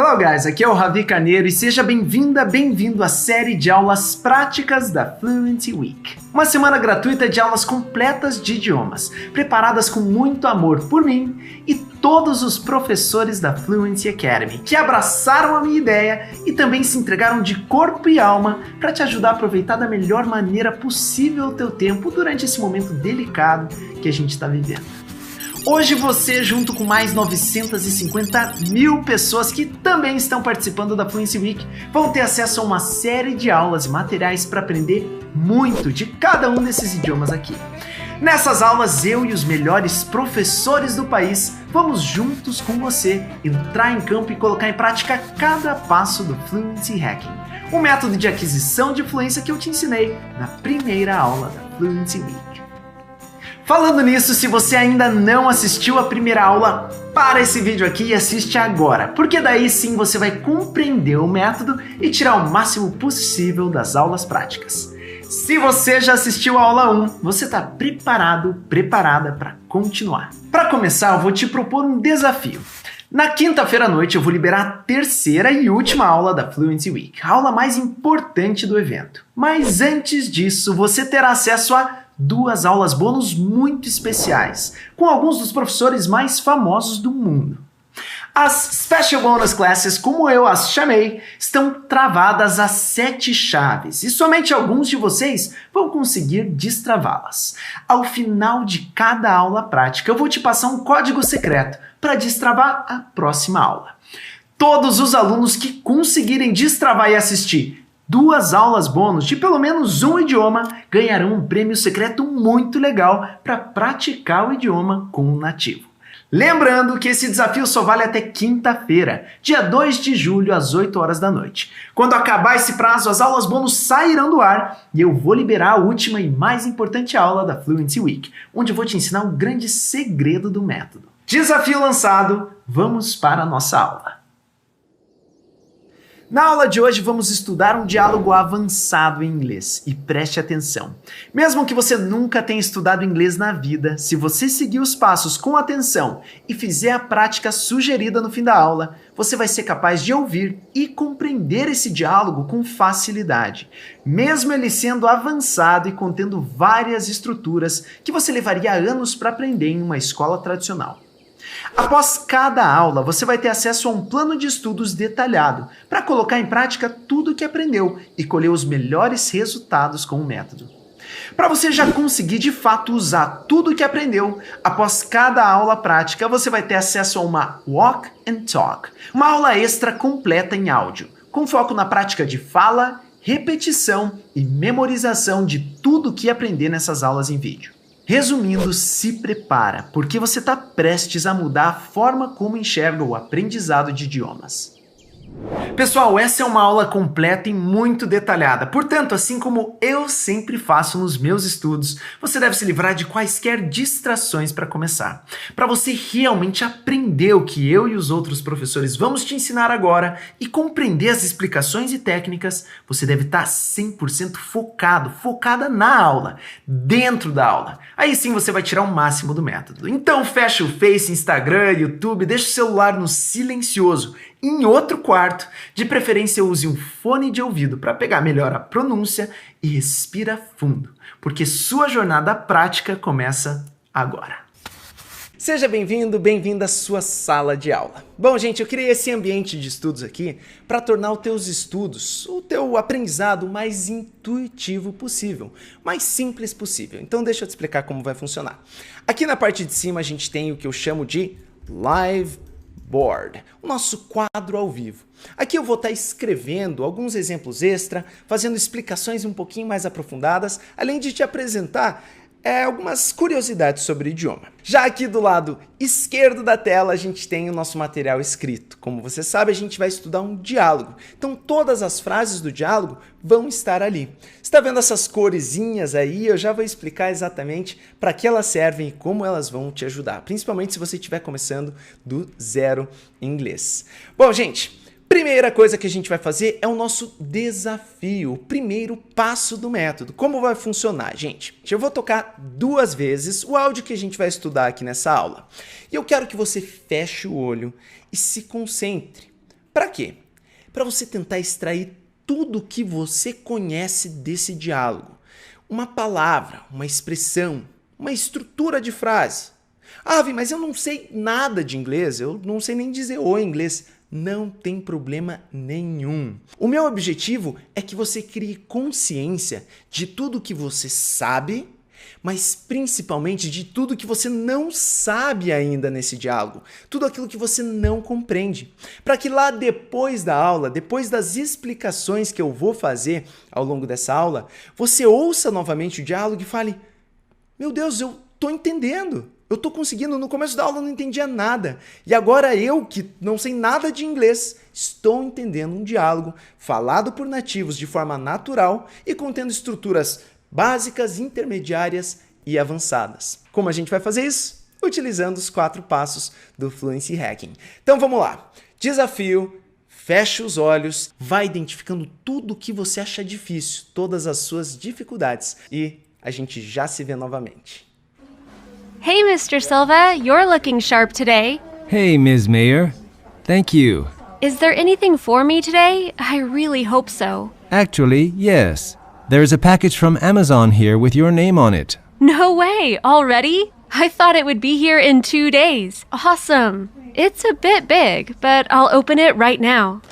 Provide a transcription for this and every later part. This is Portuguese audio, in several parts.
Hello guys, aqui é o Ravi Carneiro e seja bem-vinda, bem-vindo à série de aulas práticas da Fluency Week. Uma semana gratuita de aulas completas de idiomas, preparadas com muito amor por mim e todos os professores da Fluency Academy, que abraçaram a minha ideia e também se entregaram de corpo e alma para te ajudar a aproveitar da melhor maneira possível o teu tempo durante esse momento delicado que a gente está vivendo. Hoje você, junto com mais 950 mil pessoas que também estão participando da Fluency Week, vão ter acesso a uma série de aulas e materiais para aprender muito de cada um desses idiomas aqui. Nessas aulas, eu e os melhores professores do país vamos juntos com você entrar em campo e colocar em prática cada passo do Fluency Hacking, um método de aquisição de fluência que eu te ensinei na primeira aula da Fluency Week. Falando nisso, se você ainda não assistiu a primeira aula, para esse vídeo aqui e assiste agora, porque daí sim você vai compreender o método e tirar o máximo possível das aulas práticas. Se você já assistiu a aula 1, você está preparado, preparada para continuar. Para começar, eu vou te propor um desafio. Na quinta-feira à noite eu vou liberar a terceira e última aula da Fluency Week, a aula mais importante do evento. Mas antes disso, você terá acesso a 2 aulas bônus muito especiais, com alguns dos professores mais famosos do mundo. As Special Bonus Classes, como eu as chamei, estão travadas a 7 chaves e somente alguns de vocês vão conseguir destravá-las. Ao final de cada aula prática, eu vou te passar um código secreto para destravar a próxima aula. Todos os alunos que conseguirem destravar e assistir 2 aulas bônus de pelo menos um idioma ganharão um prêmio secreto muito legal para praticar o idioma com um nativo. Lembrando que esse desafio só vale até quinta-feira, dia 2 de julho, às 8 horas da noite. Quando acabar esse prazo, as aulas bônus sairão do ar e eu vou liberar a última e mais importante aula da Fluency Week, onde eu vou te ensinar um grande segredo do método. Desafio lançado, vamos para a nossa aula. Na aula de hoje vamos estudar um diálogo avançado em inglês e preste atenção. Mesmo que você nunca tenha estudado inglês na vida, se você seguir os passos com atenção e fizer a prática sugerida no fim da aula, você vai ser capaz de ouvir e compreender esse diálogo com facilidade, mesmo ele sendo avançado e contendo várias estruturas que você levaria anos para aprender em uma escola tradicional. Após cada aula, você vai ter acesso a um plano de estudos detalhado para colocar em prática tudo o que aprendeu e colher os melhores resultados com o método. Para você já conseguir de fato usar tudo o que aprendeu, após cada aula prática, você vai ter acesso a uma Walk and Talk, uma aula extra completa em áudio, com foco na prática de fala, repetição e memorização de tudo o que aprender nessas aulas em vídeo. Resumindo, se prepara, porque você está prestes a mudar a forma como enxerga o aprendizado de idiomas. Pessoal, essa é uma aula completa e muito detalhada, portanto, assim como eu sempre faço nos meus estudos, você deve se livrar de quaisquer distrações para começar. Para você realmente aprender o que eu e os outros professores vamos te ensinar agora e compreender as explicações e técnicas, você deve estar 100% focado, focada na aula, dentro da aula. Aí sim você vai tirar o máximo do método. Então fecha o Face, Instagram, YouTube, deixa o celular no silencioso, em outro quarto, de preferência use um fone de ouvido para pegar melhor a pronúncia e respira fundo, porque sua jornada prática começa agora. Seja bem-vindo, bem-vinda à sua sala de aula. Bom, gente, eu criei esse ambiente de estudos aqui para tornar os teus estudos, o teu aprendizado o mais intuitivo possível, mais simples possível. Então deixa eu te explicar como vai funcionar. Aqui na parte de cima a gente tem o que eu chamo de Live Board, o nosso quadro ao vivo. Aqui eu vou estar escrevendo alguns exemplos extra, fazendo explicações um pouquinho mais aprofundadas, além de te apresentar algumas curiosidades sobre o idioma. Já aqui do lado esquerdo da tela a gente tem o nosso material escrito. Como você sabe, a gente vai estudar um diálogo. Então todas as frases do diálogo vão estar ali. Você está vendo essas coresinhas aí? Eu já vou explicar exatamente para que elas servem e como elas vão te ajudar. Principalmente se você estiver começando do zero em inglês. Bom, gente, primeira coisa que a gente vai fazer é o nosso desafio, o primeiro passo do método. Como vai funcionar, gente? Eu vou tocar 2 vezes o áudio que a gente vai estudar aqui nessa aula. E eu quero que você feche o olho e se concentre. Para quê? Para você tentar extrair tudo que você conhece desse diálogo. Uma palavra, uma expressão, uma estrutura de frase. Ah, Vi, mas eu não sei nada de inglês, eu não sei nem dizer oi em inglês. Não tem problema nenhum. O meu objetivo é que você crie consciência de tudo que você sabe, mas principalmente de tudo que você não sabe ainda nesse diálogo, tudo aquilo que você não compreende, para que lá depois da aula, depois das explicações que eu vou fazer ao longo dessa aula, você ouça novamente o diálogo e fale: meu Deus, eu estou entendendo. Eu estou conseguindo, no começo da aula eu não entendia nada. E agora eu, que não sei nada de inglês, estou entendendo um diálogo falado por nativos de forma natural e contendo estruturas básicas, intermediárias e avançadas. Como a gente vai fazer isso? Utilizando os 4 passos do Fluency Hacking. Então vamos lá. Desafio, feche os olhos, vai identificando tudo o que você acha difícil, todas as suas dificuldades e a gente já se vê novamente. Hey, Mr. Silva, you're looking sharp today. Hey, Ms. Mayer. Thank you. Is there anything for me today? I really hope so. Actually, yes. There's a package from Amazon here with your name on it. No way, already? I thought it would be here in 2 days. Awesome. It's a bit big, but I'll open it right now.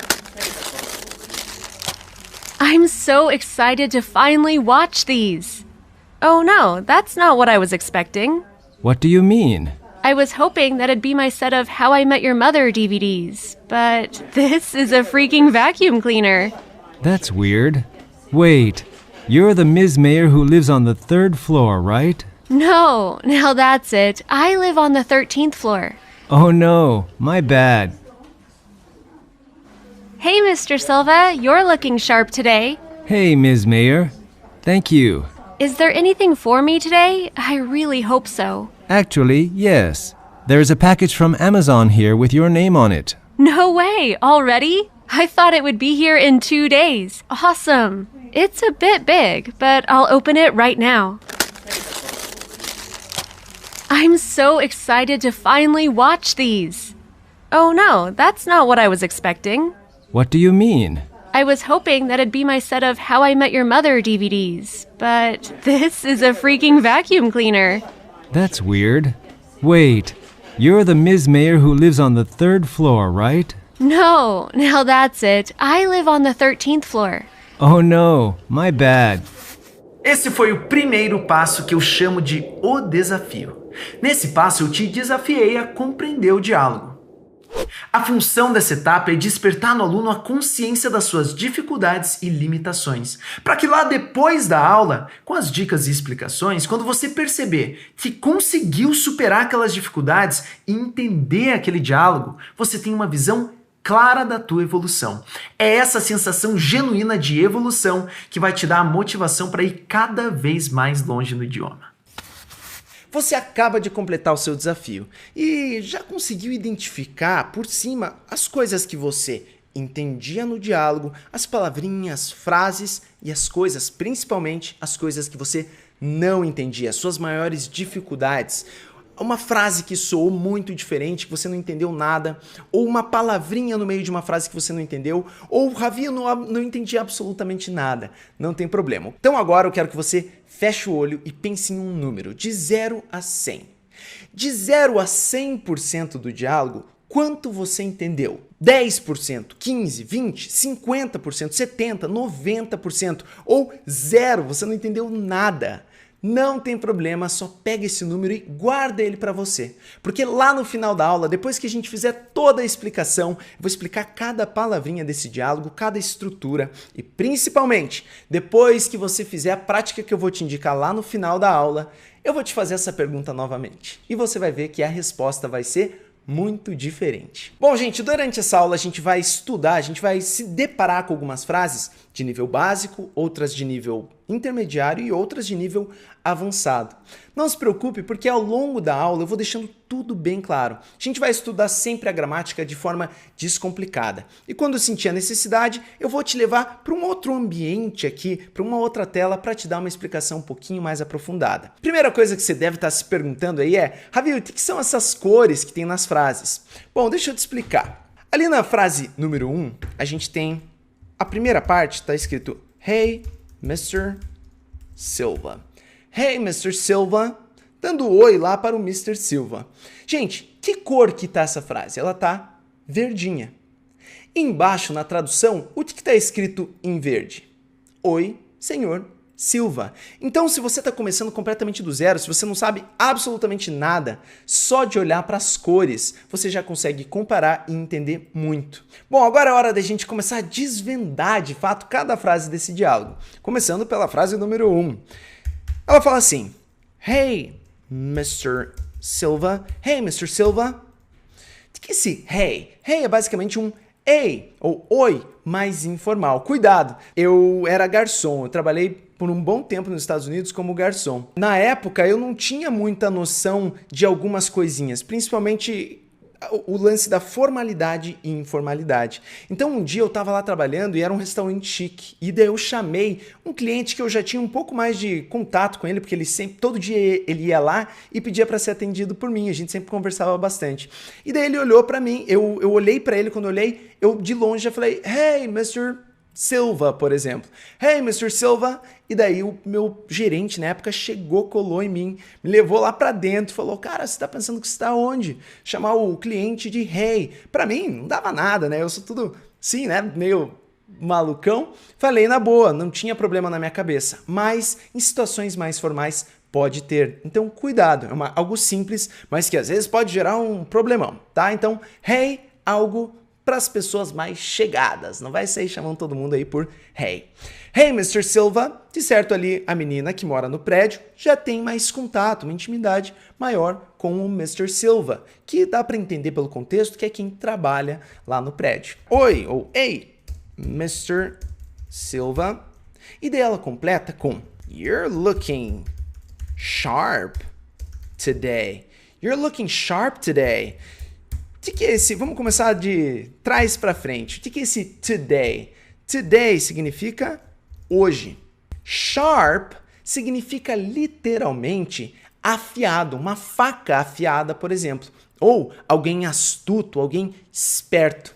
I'm so excited to finally watch these. Oh no, that's not what I was expecting. What do you mean? I was hoping that it'd be my set of How I Met Your Mother DVDs, but this is a freaking vacuum cleaner. That's weird. Wait, you're the Ms. Mayer who lives on the 3rd floor, right? No, now that's it. I live on the 13th floor. Oh no, my bad. Hey, Mr. Silva, you're looking sharp today. Hey, Ms. Mayer. Thank you. Is there anything for me today? I really hope so. Actually, yes. There's a package from Amazon here with your name on it. No way, already? I thought it would be here in 2 days. Awesome. It's a bit big, but I'll open it right now. I'm so excited to finally watch these. Oh no, that's not what I was expecting. What do you mean? I was hoping that it'd be my set of How I Met Your Mother DVDs, but this is a freaking vacuum cleaner. That's weird. Wait, you're the Ms. Mayer who lives on the 3rd floor, right? No, now that's it. I live on the 13th floor. Oh no, my bad. Esse foi o primeiro passo que eu chamo de o desafio. Nesse passo eu te desafiei a compreender o diálogo. A função dessa etapa é despertar no aluno a consciência das suas dificuldades e limitações, para que lá depois da aula, com as dicas e explicações, quando você perceber que conseguiu superar aquelas dificuldades e entender aquele diálogo, você tenha uma visão clara da tua evolução. É essa sensação genuína de evolução que vai te dar a motivação para ir cada vez mais longe no idioma. Você acaba de completar o seu desafio e já conseguiu identificar por cima as coisas que você entendia no diálogo, as palavrinhas, frases e as coisas, principalmente as coisas que você não entendia, as suas maiores dificuldades. Uma frase que soou muito diferente, que você não entendeu nada, ou uma palavrinha no meio de uma frase que você não entendeu, ou Ravi, eu não entendi absolutamente nada. Não tem problema. Então agora eu quero que você feche o olho e pense em um número, de 0 a 100. De 0 a 100% do diálogo, quanto você entendeu? 10%, 15%, 20%, 50%, 70%, 90% ou 0%, você não entendeu nada. Não tem problema, só pega esse número e guarda ele para você. Porque lá no final da aula, depois que a gente fizer toda a explicação, eu vou explicar cada palavrinha desse diálogo, cada estrutura e principalmente, depois que você fizer a prática que eu vou te indicar lá no final da aula, eu vou te fazer essa pergunta novamente. E você vai ver que a resposta vai ser muito diferente. Bom, gente, durante essa aula a gente vai estudar, a gente vai se deparar com algumas frases de nível básico, outras de nível intermediário e outras de nível avançado. Não se preocupe, porque ao longo da aula eu vou deixando tudo bem claro. A gente vai estudar sempre a gramática de forma descomplicada. E quando eu sentir a necessidade, eu vou te levar para um outro ambiente aqui, para uma outra tela, para te dar uma explicação um pouquinho mais aprofundada. Primeira coisa que você deve estar se perguntando aí é: Ravi, o que são essas cores que tem nas frases? Bom, deixa eu te explicar. Ali na frase número 1, a gente tem a primeira parte, está escrito Hey, Mr. Silva. Hey, Mr. Silva, dando oi lá para o Mr. Silva. Gente, que cor que tá essa frase? Ela tá verdinha. Embaixo, na tradução, o que está escrito em verde? Oi, senhor Silva. Então, se você está começando completamente do zero, se você não sabe absolutamente nada, só de olhar para as cores, você já consegue comparar e entender muito. Bom, agora é hora da gente começar a desvendar, de fato, cada frase desse diálogo. Começando pela frase número 1. Ela fala assim, Hey, Mr. Silva. Hey, Mr. Silva. O que é esse hey? Hey é basicamente um ei ou oi mais informal. Cuidado, eu era garçom, eu trabalhei por um bom tempo nos Estados Unidos como garçom. Na época eu não tinha muita noção de algumas coisinhas, principalmente o lance da formalidade e informalidade. Então um dia eu estava lá trabalhando e era um restaurante chique, e daí eu chamei um cliente que eu já tinha um pouco mais de contato com ele, porque ele sempre, todo dia ele ia lá e pedia para ser atendido por mim, a gente sempre conversava bastante. E daí ele olhou para mim, eu olhei para ele, quando eu olhei, eu de longe já falei, Hey, Mr. Silva, por exemplo. Hey, Mr. Silva. E daí o meu gerente na época chegou, colou em mim, me levou lá pra dentro, falou, cara, você tá pensando que você tá onde? Chamar o cliente de hey. Pra mim, não dava nada, né? Eu sou tudo, sim, né? Meio malucão. Falei na boa, não tinha problema na minha cabeça. Mas em situações mais formais, pode ter. Então, cuidado. É algo simples, mas que às vezes pode gerar um problemão, tá? Então, hey, algo para as pessoas mais chegadas. Não vai sair chamando todo mundo aí por hey. Hey, Mr. Silva. De certo ali, a menina que mora no prédio já tem mais contato, uma intimidade maior com o Mr. Silva, que dá para entender pelo contexto que é quem trabalha lá no prédio. Oi, ou hey, Mr. Silva. E daí ela completa com You're looking sharp today. You're looking sharp today. O que é esse? Vamos começar de trás para frente. O que é esse today? Today significa hoje. Sharp significa literalmente afiado, uma faca afiada, por exemplo. Ou alguém astuto, alguém esperto.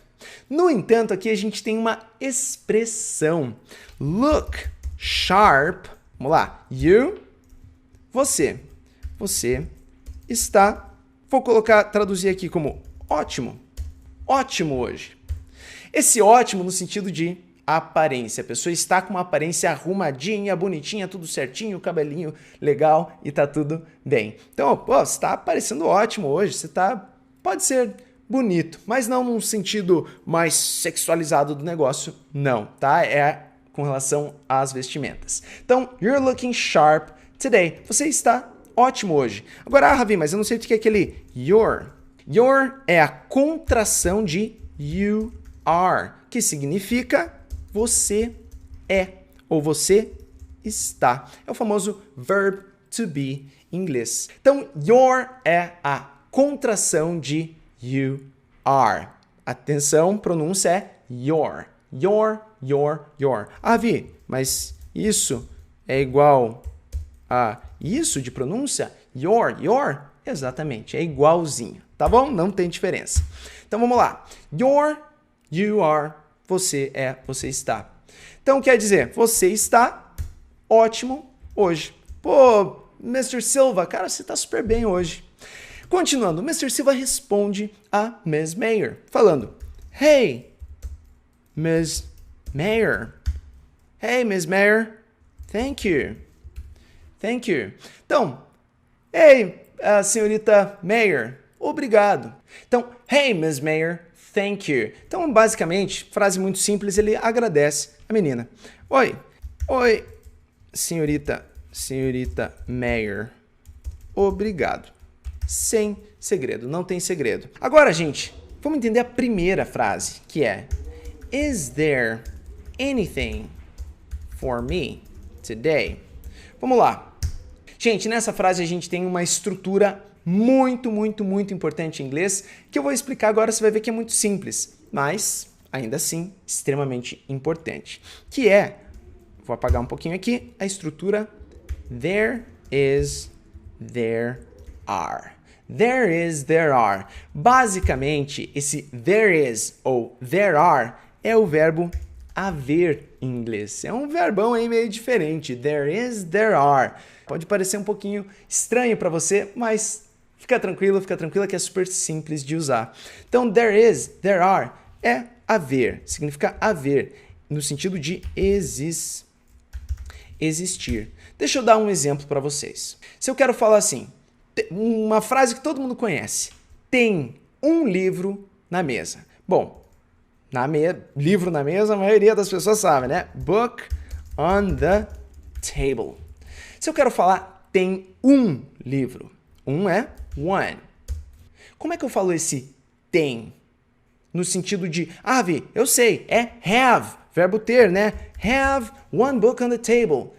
No entanto, aqui a gente tem uma expressão. Look sharp. Vamos lá. You, você. Você está. Vou traduzir aqui como ótimo. Ótimo hoje. Esse ótimo no sentido de aparência. A pessoa está com uma aparência arrumadinha, bonitinha, tudo certinho, cabelinho legal e tá tudo bem. Então, pô, você está parecendo ótimo hoje. Você tá... Pode ser bonito, mas não num sentido mais sexualizado do negócio, não, tá? É com relação às vestimentas. Então, you're looking sharp today. Você está ótimo hoje. Agora, Ravi, mas eu não sei o que é aquele your. Your é a contração de you are, que significa você é ou você está. É o famoso verb to be em inglês. Então, your é a contração de you are. Atenção, pronúncia é your. Your. Ah, Vi, mas isso é igual a isso de pronúncia? Your. Exatamente, é igualzinho, tá bom? Não tem diferença. Então vamos lá. Your, you are, você é, você está. Então quer dizer, você está ótimo hoje. Pô, Mr. Silva, cara, você está super bem hoje. Continuando, Mr. Silva responde a Miss Mayer, falando, Hey, Miss Mayer. Hey, Miss Mayer. Thank you. Então, hey, senhorita Mayer, obrigado. Então, hey, Miss Mayer, thank you. Então, basicamente, frase muito simples, ele agradece a menina. Oi, senhorita Mayer, obrigado. Sem segredo, não tem segredo. Agora, gente, vamos entender a primeira frase, que é Is there anything for me today? Vamos lá. Gente, nessa frase a gente tem uma estrutura muito importante em inglês, que eu vou explicar agora, você vai ver que é muito simples, mas ainda assim extremamente importante, que é, vou apagar um pouquinho aqui, a estrutura there is, there are. There is, there are. Basicamente, esse there is ou there are é o verbo haver em inglês. É um verbão aí meio diferente. There is, there are. Pode parecer um pouquinho estranho para você, mas fica tranquila que é super simples de usar. Então, there is, there are é haver, significa haver, no sentido de existir. Deixa eu dar um exemplo para vocês. Se eu quero falar assim, uma frase que todo mundo conhece, tem um livro na mesa. Bom, livro na mesa, a maioria das pessoas sabe, né? Book on the table. Se eu quero falar tem um livro, um é one. Como é que eu falo esse tem? No sentido de, Vi, eu sei, é have, verbo ter, né? Have one book on the table.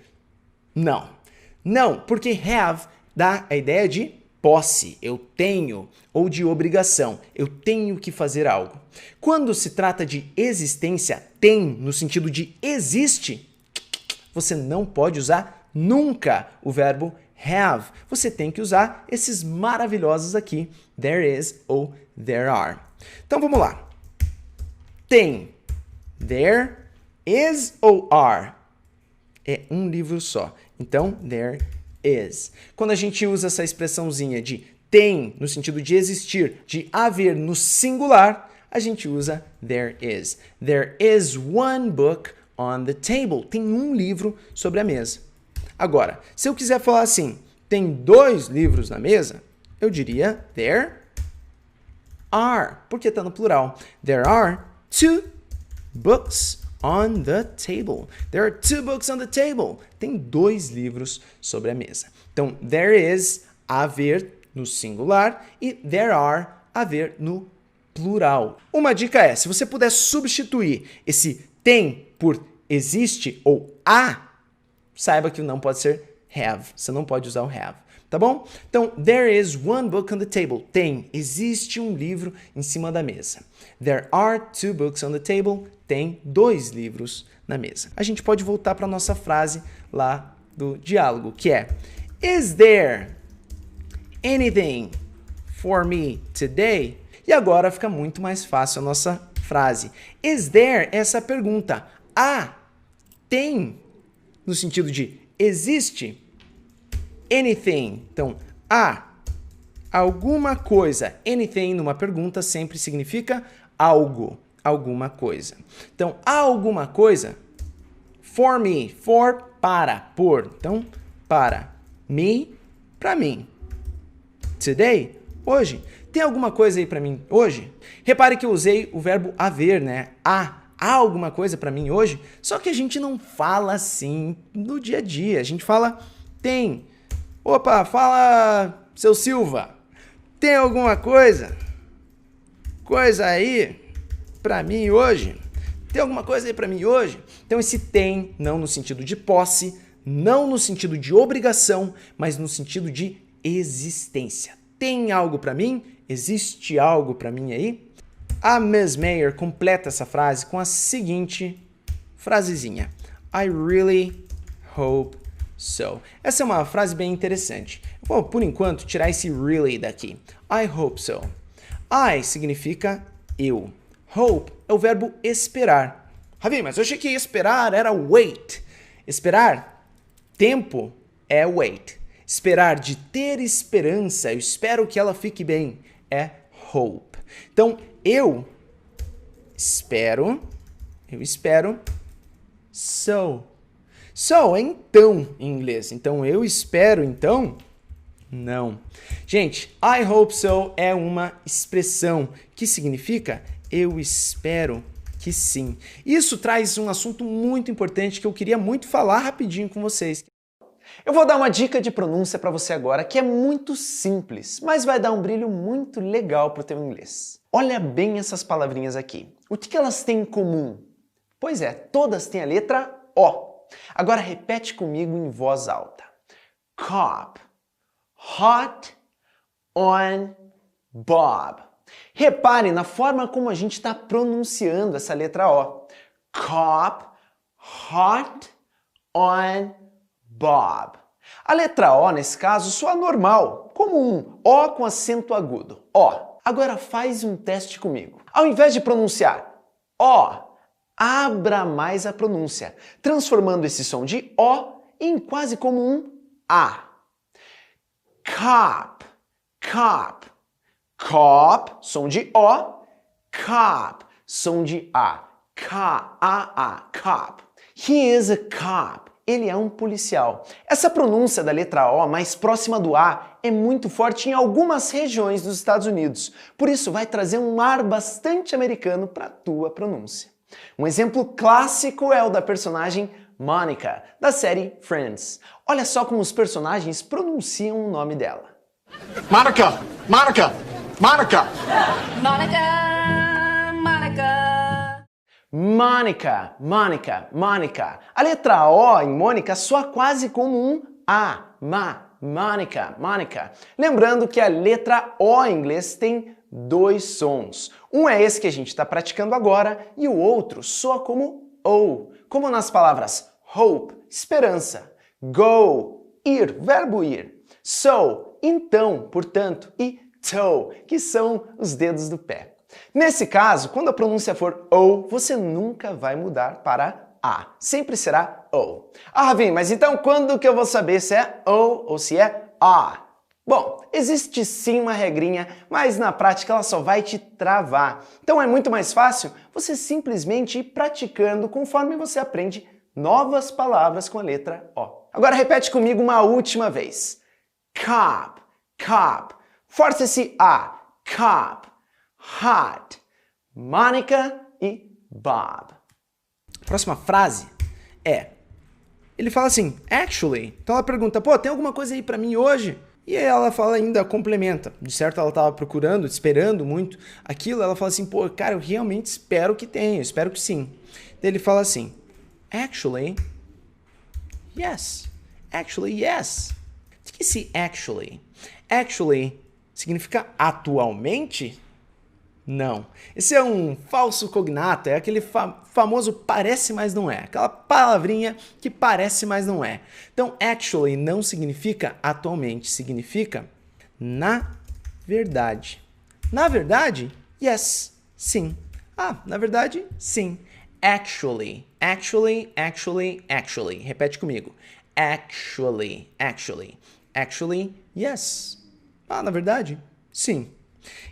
Não, porque have dá a ideia de posse, eu tenho, ou de obrigação, eu tenho que fazer algo. Quando se trata de existência, tem, no sentido de existe, você não pode usar nunca o verbo have. Você tem que usar esses maravilhosos aqui, there is ou there are. Então vamos lá. Tem, there is ou are? É um livro só. Então, there is. Quando a gente usa essa expressãozinha de tem, no sentido de existir, de haver no singular, a gente usa there is. There is one book on the table. Tem um livro sobre a mesa. Agora, se eu quiser falar assim, tem 2 livros na mesa, eu diria there are, porque está no plural. There are 2 books on the table. There are 2 books on the table. Tem 2 livros sobre a mesa. Então, there is, haver no singular, e there are, haver no plural. Uma dica é, se você puder substituir esse tem por existe ou saiba que não pode ser have. Você não pode usar o have. Tá bom? Então, there is one book on the table. Existe um livro em cima da mesa. There are 2 books on the table. Tem 2 livros na mesa. A gente pode voltar para a nossa frase lá do diálogo, que é Is there anything for me today? E agora fica muito mais fácil a nossa frase. Is there é essa pergunta. Tem, no sentido de existe? Anything. Então, alguma coisa. Anything numa pergunta sempre significa algo, alguma coisa. Então, há alguma coisa? For me, for, para, por. Então, para. Me, para mim. Today, hoje. Tem alguma coisa aí para mim hoje? Repare que eu usei o verbo haver, né? Há alguma coisa para mim hoje? Só que a gente não fala assim no dia a dia. A gente fala tem. Opa, fala, seu Silva. Tem alguma coisa? Coisa aí para mim hoje? Tem alguma coisa aí para mim hoje? Então esse tem, não no sentido de posse, não no sentido de obrigação, mas no sentido de existência. Tem algo para mim? Existe algo para mim aí? A Miss Mayer completa essa frase com a seguinte frasezinha. I really hope so. Essa é uma frase bem interessante. Vou, por enquanto, tirar esse really daqui. I hope so. I significa eu. Hope é o verbo esperar. Ravi, mas eu achei que esperar era wait. Esperar, tempo, é wait. Esperar, de ter esperança, eu espero que ela fique bem, é hope. Então, eu espero, so. So é então em inglês. Então, eu espero, então, não. Gente, I hope so é uma expressão que significa eu espero que sim. Isso traz um assunto muito importante que eu queria muito falar rapidinho com vocês. Eu vou dar uma dica de pronúncia para você agora que é muito simples, mas vai dar um brilho muito legal para o teu inglês. Olha bem essas palavrinhas aqui. O que elas têm em comum? Pois é, todas têm a letra O. Agora repete comigo em voz alta. Cop. Hot on Bob. Repare na forma como a gente está pronunciando essa letra O. Cop. Hot on Bob. A letra O, nesse caso, soa normal, como um O com acento agudo. Ó. Agora faz um teste comigo. Ao invés de pronunciar O, abra mais a pronúncia, transformando esse som de O em quase como um A. Cop, cop. Cop, som de O. Cop, som de A. K-A-A, cop. He is a cop. Ele é um policial. Essa pronúncia da letra O mais próxima do A é muito forte em algumas regiões dos Estados Unidos. Por isso vai trazer um ar bastante americano para a tua pronúncia. Um exemplo clássico é o da personagem Monica, da série Friends. Olha só como os personagens pronunciam o nome dela. Monica! Monica! Monica! Monica! Monica! Mônica, Mônica, Mônica. A letra O em Mônica soa quase como um A. Mônica, Mônica. Lembrando que a letra O em inglês tem dois sons. Um é esse que a gente está praticando agora e o outro soa como O, como nas palavras hope, esperança, go, ir, verbo ir, so, então, portanto, e toe, que são os dedos do pé. Nesse caso, quando a pronúncia for O, você nunca vai mudar para A. Sempre será O. Ah, Ravi, mas então quando que eu vou saber se é O ou se é A? Bom, existe sim uma regrinha, mas na prática ela só vai te travar. Então é muito mais fácil você simplesmente ir praticando conforme você aprende novas palavras com a letra O. Agora repete comigo uma última vez. Cop, cop. Força esse A. Cop. Hot. Monica e Bob. A próxima frase é... Ele fala assim, actually. Então ela pergunta, pô, tem alguma coisa aí pra mim hoje? E aí ela fala ainda, complementa. De certo ela tava procurando, esperando muito aquilo. Ela fala assim, pô, cara, eu realmente espero que tenha, espero que sim. Daí ele fala assim, actually, yes. Actually, yes. O que é esse actually? Actually significa atualmente? Não. Esse é um falso cognato, é aquele famoso parece, mas não é. Aquela palavrinha que parece, mas não é. Então, actually não significa atualmente, significa na verdade. Na verdade, yes, sim. Ah, na verdade, sim. Actually, actually, actually, actually. Repete comigo. Actually, actually. Actually, yes. Ah, na verdade, sim.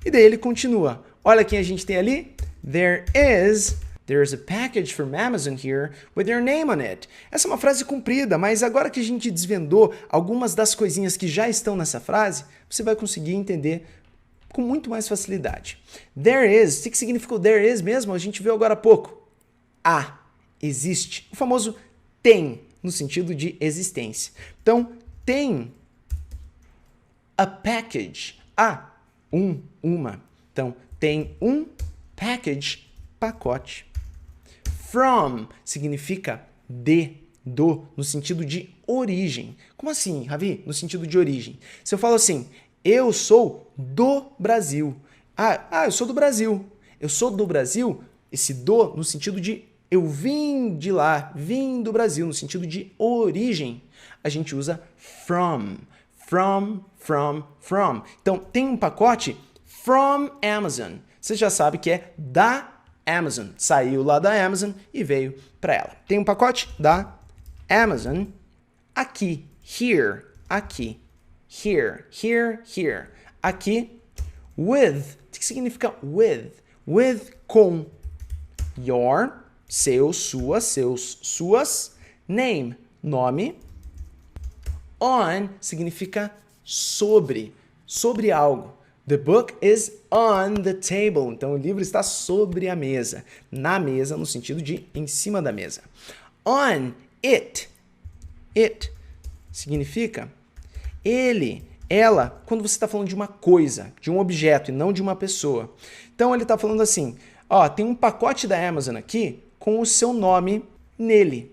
E daí ele continua. Olha quem a gente tem ali. There's a package from Amazon here with your name on it. Essa é uma frase comprida, mas agora que a gente desvendou algumas das coisinhas que já estão nessa frase, você vai conseguir entender com muito mais facilidade. There is, o que significa o there is mesmo? A gente viu agora há pouco. Existe. O famoso tem, no sentido de existência. Então, tem a package. Uma. Então, tem um package, pacote. From significa do, no sentido de origem. Como assim, Ravi? No sentido de origem. Se eu falo assim, eu sou do Brasil. Eu sou do Brasil. Eu sou do Brasil, esse do no sentido de eu vim de lá, vim do Brasil, no sentido de origem. A gente usa from. From. Então, tem um pacote from Amazon. Você já sabe que é da Amazon. Saiu lá da Amazon e veio para ela. Tem um pacote da Amazon aqui. Here. Aqui. Here. Aqui. With. O que significa with? With com. Your. Seu, sua, seus, suas. Name. Nome. On significa sobre algo. The book is on the table. Então, o livro está sobre a mesa. Na mesa, no sentido de em cima da mesa. On it. It significa ele, ela, quando você está falando de uma coisa, de um objeto e não de uma pessoa. Então, ele está falando assim, tem um pacote da Amazon aqui com o seu nome nele.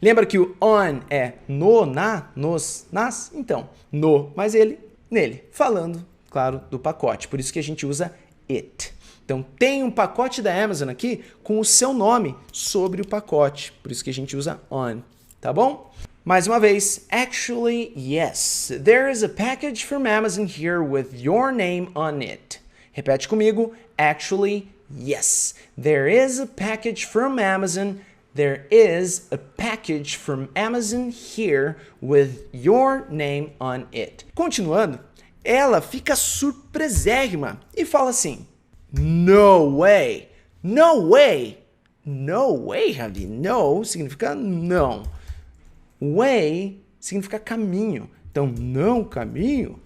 Lembra que o on é no, na, nos, nas? Então, no, mas ele, nele. Falando, claro, do pacote. Por isso que a gente usa it. Então, tem um pacote da Amazon aqui com o seu nome sobre o pacote. Por isso que a gente usa on. Tá bom? Mais uma vez, actually, yes. There is a package from Amazon here with your name on it. Repete comigo. Actually, yes. There is a package from Amazon. There is a package from Amazon here with your name on it. Continuando, ela fica surpresérrima e fala assim: No way. No way. No way, Ravi. No significa não. Way significa caminho. Então, não caminho?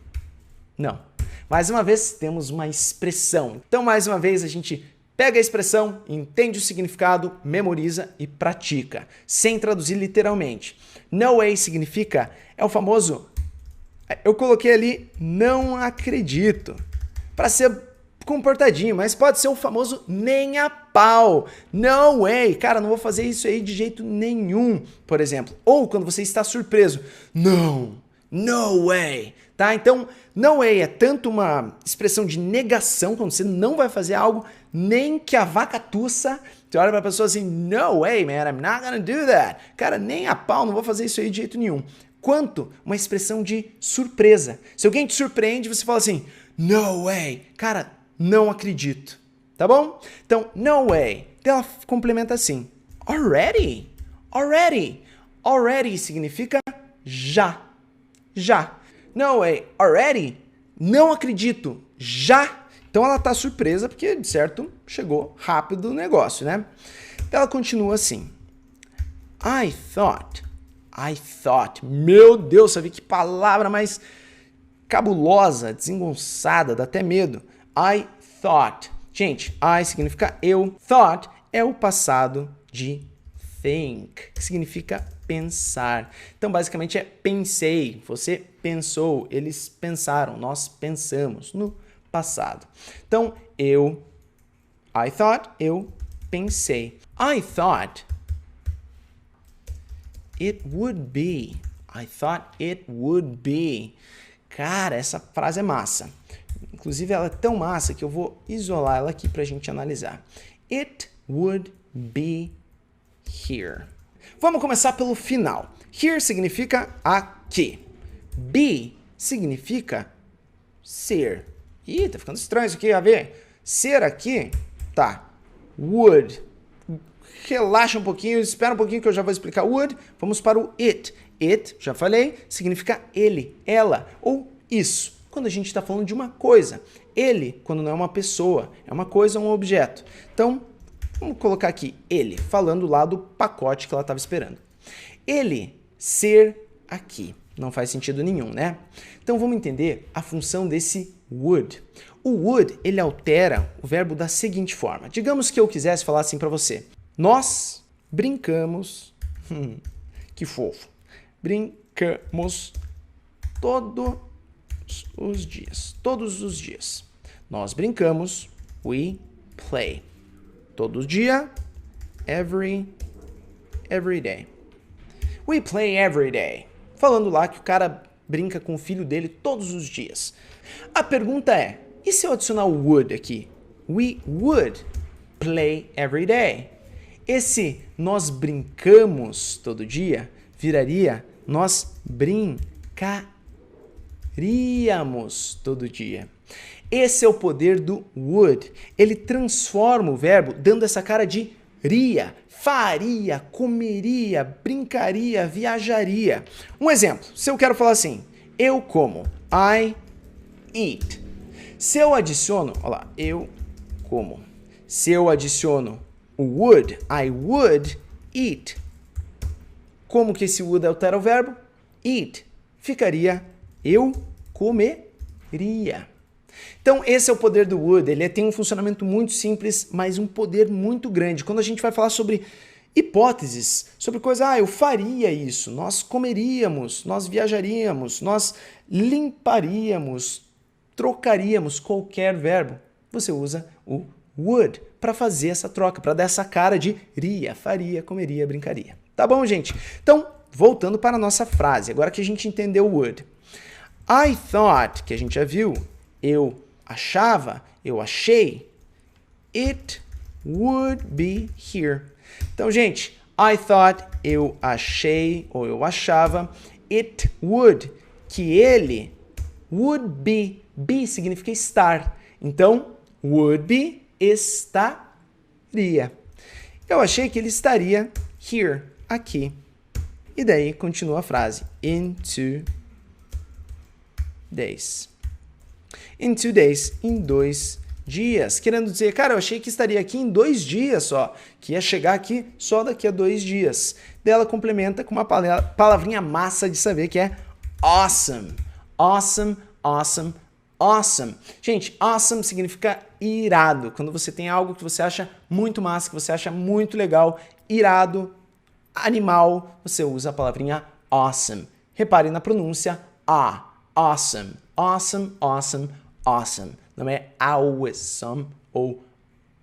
Não. Mais uma vez, temos uma expressão. Então, mais uma vez, a gente pega a expressão, entende o significado, memoriza e pratica, sem traduzir literalmente. No way significa, é o famoso, eu coloquei ali, não acredito, para ser comportadinho, mas pode ser o famoso nem a pau. No way, cara, não vou fazer isso aí de jeito nenhum, por exemplo. Ou quando você está surpreso, não, no way, tá? Então, no way é tanto uma expressão de negação, quando você não vai fazer algo, nem que a vaca tussa. Você olha para a pessoa assim, no way, man, I'm not gonna do that. Cara, nem a pau, não vou fazer isso aí de jeito nenhum. Quanto uma expressão de surpresa. Se alguém te surpreende, você fala assim, no way, cara, não acredito, tá bom? Então, no way. Então ela complementa assim, already, already. Already significa já, já. No way, already, não acredito, já. Então ela tá surpresa porque, de certo, chegou rápido o negócio, né? Então ela continua assim, I thought, meu Deus, sabe que palavra mais cabulosa, desengonçada, dá até medo. I thought. Gente, I significa eu. Thought é o passado de think, que significa pensar. Então, basicamente é pensei, você pensou, eles pensaram, nós pensamos no passado. Então, I thought, eu pensei. I thought it would be. I thought it would be. Cara, essa frase é massa. Inclusive, ela é tão massa que eu vou isolar ela aqui pra gente analisar. It would be here. Vamos começar pelo final. Here significa aqui. Be significa ser. Ih, tá ficando estranho isso aqui, a ver? Ser aqui, tá. Would. Relaxa um pouquinho, espera um pouquinho que eu já vou explicar. Would, vamos para o it. It, já falei, significa ele, ela ou isso. Quando a gente está falando de uma coisa. Ele, quando não é uma pessoa, é uma coisa ou um objeto. Então, vamos colocar aqui ele, falando lá do pacote que ela estava esperando. Ele ser aqui. Não faz sentido nenhum, né? Então, vamos entender a função desse would. O would, ele altera o verbo da seguinte forma. Digamos que eu quisesse falar assim para você. Nós brincamos, que fofo, brincamos todos os dias. Nós brincamos, we play. Todo dia, every day. We play every day. Falando lá que o cara brinca com o filho dele todos os dias. A pergunta é, e se eu adicionar o would aqui? We would play every day. Esse nós brincamos todo dia viraria nós brincaríamos todo dia. Esse é o poder do would. Ele transforma o verbo dando essa cara de ria, faria, comeria, brincaria, viajaria. Um exemplo, se eu quero falar assim, eu como, I eat. Se eu adiciono, olha lá, eu como. Se eu adiciono o would, I would eat. Como que esse would altera o verbo? Eat. Ficaria eu comeria. Então, esse é o poder do would. Ele tem um funcionamento muito simples, mas um poder muito grande. Quando a gente vai falar sobre hipóteses, sobre coisa, eu faria isso, nós comeríamos, nós viajaríamos, nós limparíamos, trocaríamos qualquer verbo. Você usa o would para fazer essa troca, para dar essa cara de iria, faria, comeria, brincaria. Tá bom, gente? Então, voltando para a nossa frase, agora que a gente entendeu o would. I thought, que a gente já viu, eu achava, eu achei, it would be here. Então, gente, I thought eu achei ou eu achava, it would, que ele, would be, be significa estar. Então, would be, estaria. Eu achei que ele estaria here, aqui. E daí continua a frase, in 2 days. In 2 days, em 2 dias. Querendo dizer, cara, eu achei que estaria aqui em 2 dias só, que ia chegar aqui só daqui a 2 dias. Daí ela complementa com uma palavrinha massa de saber que é awesome. Awesome, awesome, awesome. Gente, awesome significa irado. Quando você tem algo que você acha muito massa, que você acha muito legal, irado, animal, você usa a palavrinha awesome. Repare na pronúncia a. Awesome, awesome, awesome, awesome. Não é awesome ou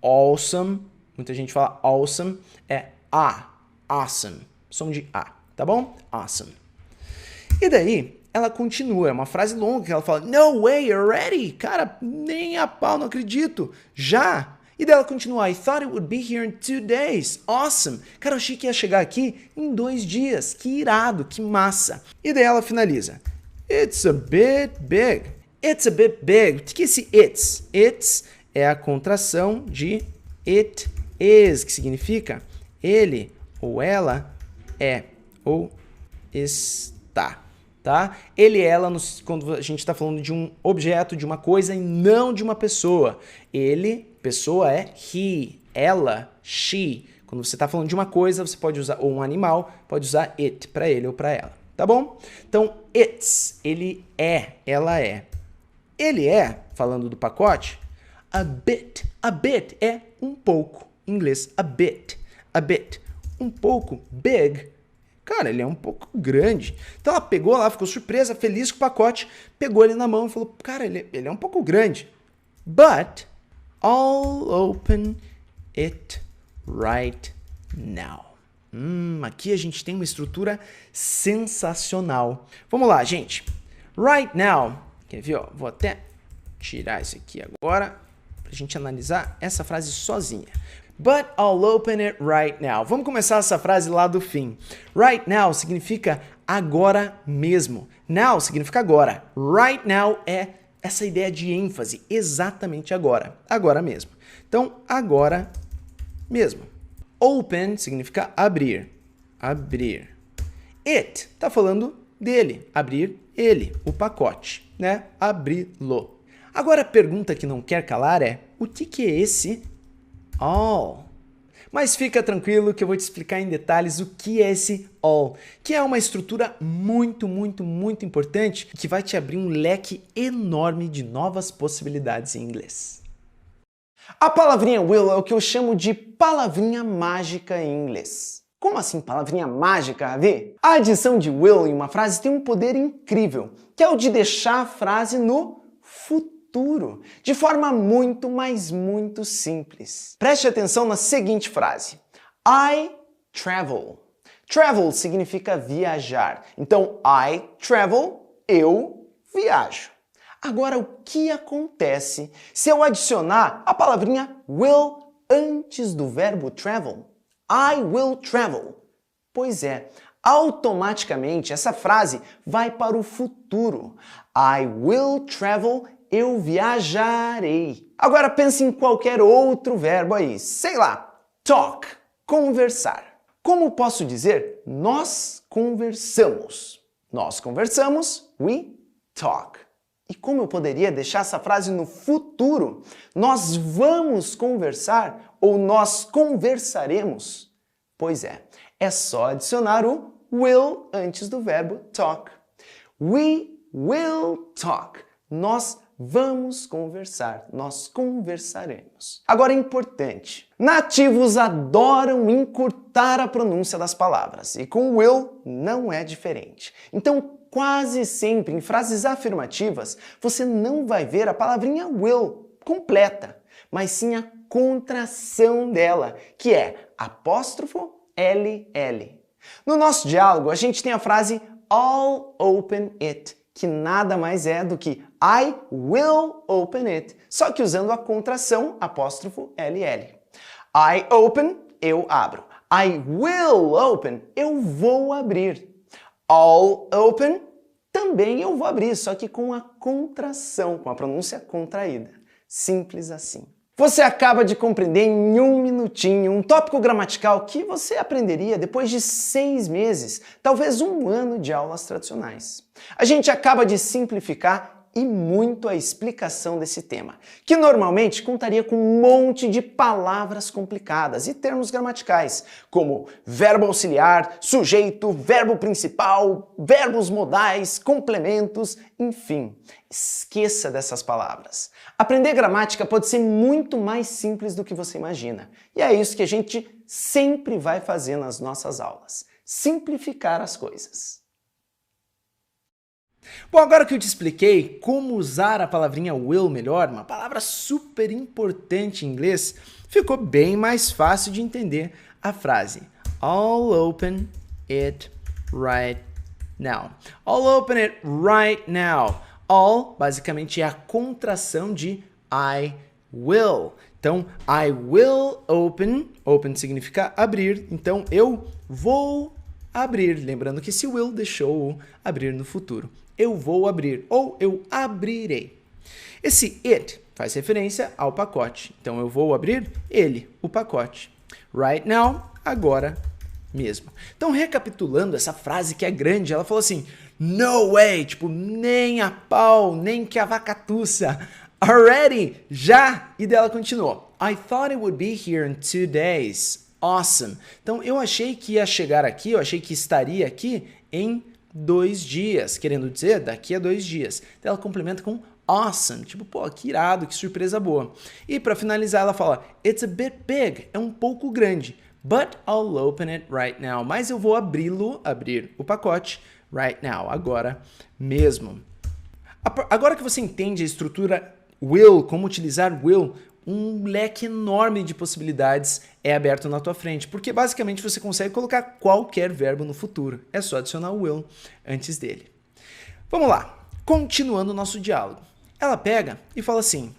awesome. Muita gente fala awesome. É a. Awesome. Som de a, tá bom? Awesome. E daí, ela continua. É uma frase longa que ela fala, no way, already. Cara, nem a pau, não acredito. Já? E daí ela continua, I thought it would be here in 2 days. Awesome. Cara, eu achei que ia chegar aqui em 2 dias. Que irado, que massa. E daí ela finaliza. It's a bit big. It's a bit big. O que é esse it's? It's é a contração de it is, que significa ele ou ela é ou está, tá? Ele e ela, quando a gente está falando de um objeto, de uma coisa e não de uma pessoa. Ele, pessoa, é he. Ela, she. Quando você está falando de uma coisa, você pode usar, ou um animal, pode usar it para ele ou para ela. Tá bom? Então, it's, ele é, ela é. Ele é, falando do pacote, a bit. A bit é um pouco. Em inglês, a bit. A bit. Um pouco. Big. Cara, ele é um pouco grande. Então ela pegou lá, ficou surpresa, feliz com o pacote, pegou ele na mão e falou, cara, ele é um pouco grande. But, I'll open it right now. Aqui a gente tem uma estrutura sensacional. Vamos lá, gente. Right now. Quer ver? Ó, vou até tirar isso aqui agora pra gente analisar essa frase sozinha. But I'll open it right now. Vamos começar essa frase lá do fim. Right now significa agora mesmo. Now significa agora. Right now é essa ideia de ênfase. Exatamente agora. Agora mesmo. Então, agora mesmo. Open significa abrir. Abrir. It tá falando dele. Abrir ele, o pacote, né? Abri-lo. Agora a pergunta que não quer calar é, o que é esse all? Mas fica tranquilo que eu vou te explicar em detalhes o que é esse all, que é uma estrutura muito, muito, muito importante que vai te abrir um leque enorme de novas possibilidades em inglês. A palavrinha will é o que eu chamo de palavrinha mágica em inglês. Como assim palavrinha mágica, Ravi? A adição de will em uma frase tem um poder incrível, que é o de deixar a frase no futuro, de forma muito, mas muito simples. Preste atenção na seguinte frase. I travel. Travel significa viajar. Então, I travel, eu viajo. Agora, o que acontece se eu adicionar a palavrinha will antes do verbo travel? I will travel. Pois é, automaticamente essa frase vai para o futuro. I will travel, eu viajarei. Agora pense em qualquer outro verbo aí. Sei lá, talk, conversar. Como posso dizer nós conversamos? Nós conversamos, we talk. E como eu poderia deixar essa frase no futuro? Nós vamos conversar ou nós conversaremos? Pois é só adicionar o will antes do verbo talk. We will talk. Nós vamos conversar, nós conversaremos. Agora é importante, nativos adoram encurtar a pronúncia das palavras e com will não é diferente. Então, quase sempre em frases afirmativas, você não vai ver a palavrinha will completa, mas sim a contração dela, que é apóstrofo LL. No nosso diálogo, a gente tem a frase I'll open it, que nada mais é do que I will open it, só que usando a contração apóstrofo LL. I open, eu abro. I will open, eu vou abrir. I'll open, também eu vou abrir, só que com a contração, com a pronúncia contraída. Simples assim. Você acaba de compreender em um minutinho um tópico gramatical que você aprenderia depois de 6 meses, talvez 1 ano de aulas tradicionais. A gente acaba de simplificar e muito a explicação desse tema, que normalmente contaria com um monte de palavras complicadas e termos gramaticais, como verbo auxiliar, sujeito, verbo principal, verbos modais, complementos, enfim. Esqueça dessas palavras. Aprender gramática pode ser muito mais simples do que você imagina. E é isso que a gente sempre vai fazer nas nossas aulas. Simplificar as coisas. Bom, agora que eu te expliquei como usar a palavrinha will melhor, uma palavra super importante em inglês, ficou bem mais fácil de entender a frase I'll open it right now. I'll open it right now. All, basicamente, é a contração de I will. Então, I will open. Open significa abrir. Então, eu vou abrir. Lembrando que esse will deixou o abrir no futuro. Eu vou abrir ou eu abrirei. Esse it faz referência ao pacote. Então, eu vou abrir ele, o pacote. Right now, agora mesmo. Então, recapitulando essa frase que é grande, ela falou assim, no way, tipo, nem a pau, nem que a vaca tussa. Already, já. E dela continuou. I thought it would be here in 2 days. Awesome. Então, eu achei que ia chegar aqui, eu achei que estaria aqui em 2 dias, querendo dizer daqui a 2 dias. Então, ela complementa com awesome, tipo, pô, que irado, que surpresa boa. E para finalizar, ela fala, it's a bit big, é um pouco grande, but I'll open it right now. Mas eu vou abrir o pacote right now, agora mesmo. Agora que você entende a estrutura will, como utilizar will, um leque enorme de possibilidades é aberto na tua frente, porque basicamente você consegue colocar qualquer verbo no futuro. É só adicionar o will antes dele. Vamos lá, continuando o nosso diálogo. Ela pega e fala assim,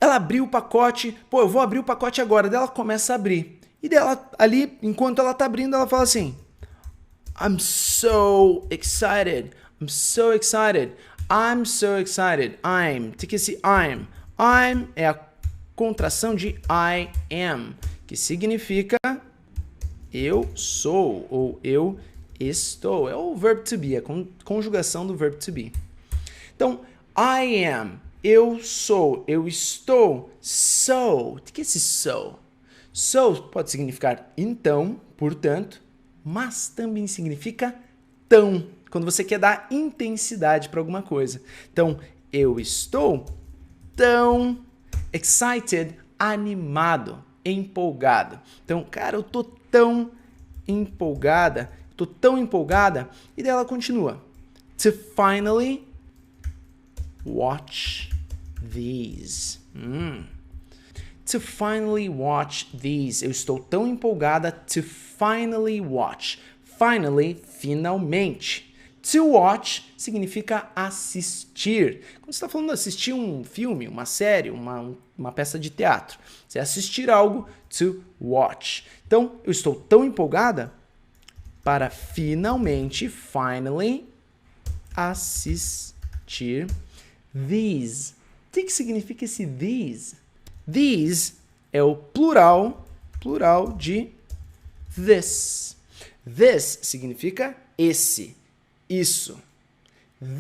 ela abriu o pacote, pô, eu vou abrir o pacote agora. Daí ela começa a abrir. E dela, ali, enquanto ela tá abrindo, ela fala assim, I'm so excited, I'm so excited, I'm so excited, I'm, tem que esse I'm é a contração de I am, que significa eu sou ou eu estou. É o verb to be, a conjugação do verb to be. Então, I am, eu sou, eu estou, so. O que é esse so? So pode significar então, portanto, mas também significa tão, quando você quer dar intensidade para alguma coisa. Então, eu estou tão excited, animado, empolgado. Então, cara, eu tô tão empolgada, e daí ela continua. To finally watch these. To finally watch these. Eu estou tão empolgada to finally watch. Finally, finalmente. To watch significa assistir. Quando você está falando de assistir um filme, uma série, uma peça de teatro, você assistir algo, to watch. Então, eu estou tão empolgada para finalmente, finally, assistir these. O que significa esse these? These é o plural de this. This significa esse, isso.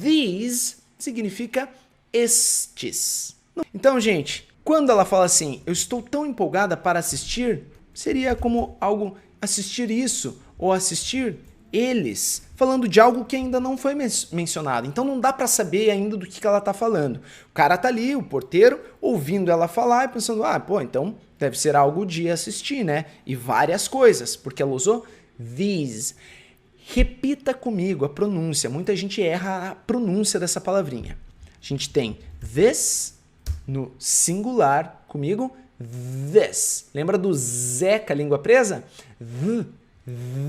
These significa estes. Então, gente, quando ela fala assim, eu estou tão empolgada para assistir, seria como algo assistir isso ou assistir eles, falando de algo que ainda não foi mencionado. Então não dá para saber ainda do que ela está falando. O cara tá ali, o porteiro, ouvindo ela falar e pensando, então deve ser algo de assistir, né? E várias coisas, porque ela usou these. Repita comigo a pronúncia. Muita gente erra a pronúncia dessa palavrinha. A gente tem this no singular, comigo, this. Lembra do Zeca, língua presa?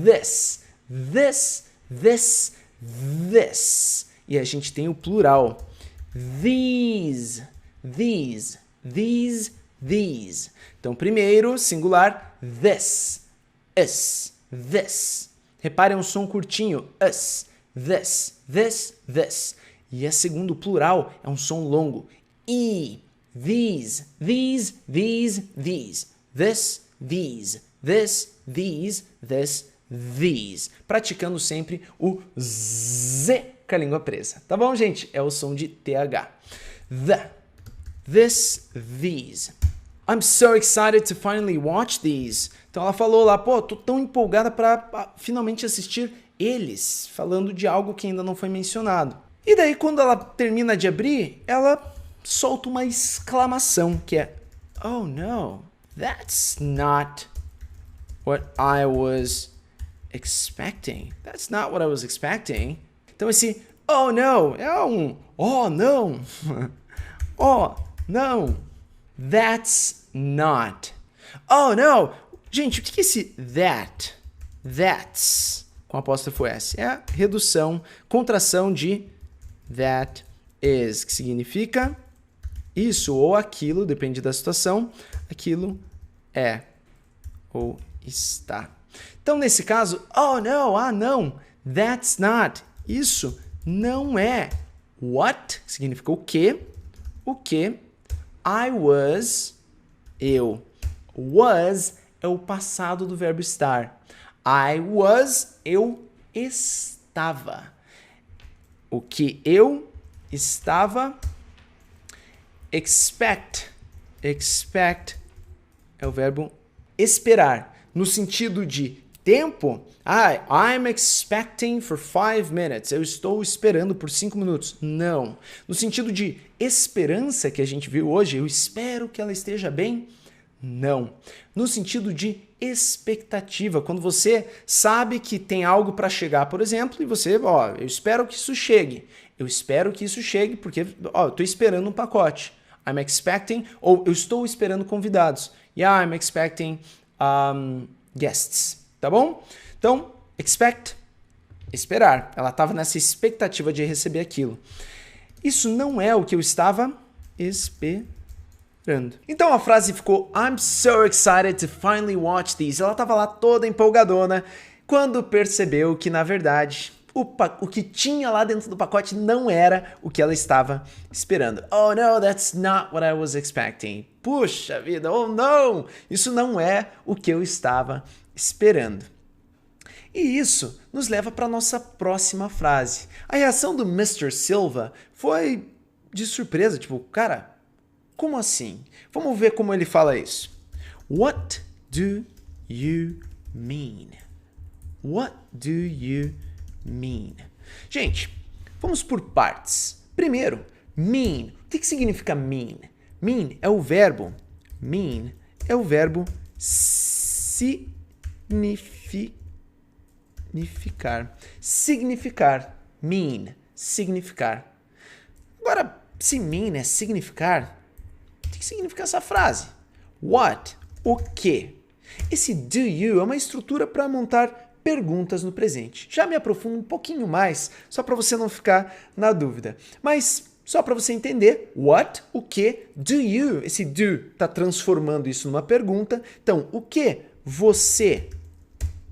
This. This, this, this. E a gente tem o plural. These, these, these, these. Então, primeiro, singular, this. us, this. Reparem um som curtinho, us, this, this. E a segundo plural é um som longo, e, these, this, these. Praticando sempre o Z com a língua presa. Tá bom, gente? É o som de TH. The, this, these. I'm so excited to finally watch these. Então ela falou lá, pô, tô tão empolgada para finalmente assistir eles, falando de algo que ainda não foi mencionado. E daí quando ela termina de abrir, ela solta uma exclamação que é, oh no, that's not what I was expecting. That's not what I was expecting. Então esse oh no é um oh não. Oh não. That's not. Oh no. Gente, o que é esse that? That's com apóstrofo S. É a redução, contração de that is, que significa isso ou aquilo, depende da situação, aquilo é ou está. Então, nesse caso, oh no, ah não, that's not, isso não é. What significa o que, I was, eu. Was é o passado do verbo estar. I was, eu estava. O que eu estava. Expect é o verbo esperar. No sentido de tempo, I'm expecting for 5 minutes. Eu estou esperando por 5 minutos. Não. No sentido de esperança que a gente viu hoje, eu espero que ela esteja bem. Não. No sentido de expectativa, quando você sabe que tem algo para chegar, por exemplo, e você, eu espero que isso chegue. Eu espero que isso chegue porque, eu estou esperando um pacote. I'm expecting, ou eu estou esperando convidados. Yeah, I'm expecting guests. Tá bom? Então, expect, esperar. Ela estava nessa expectativa de receber aquilo. Isso não é o que eu estava esperando. Então a frase ficou I'm so excited to finally watch these. Ela estava lá toda empolgadona quando percebeu que, na verdade, o que tinha lá dentro do pacote não era o que ela estava esperando. Oh no, that's not what I was expecting. Puxa vida, oh não, isso não é o que eu estava esperando. E isso nos leva para a nossa próxima frase. A reação do Mr. Silva foi de surpresa, tipo, cara, como assim? Vamos ver como ele fala isso. What do you mean? What do you mean? Gente, vamos por partes. Primeiro, mean. O que significa mean? Mean é o verbo significar. Mean, significar. Agora, se mean é significar, o que significa essa frase? What? O que? Esse do you é uma estrutura para montar perguntas no presente. Já me aprofundo um pouquinho mais, só para você não ficar na dúvida. Mas só para você entender, what, o que, do you, esse do está transformando isso numa pergunta. Então, o que você,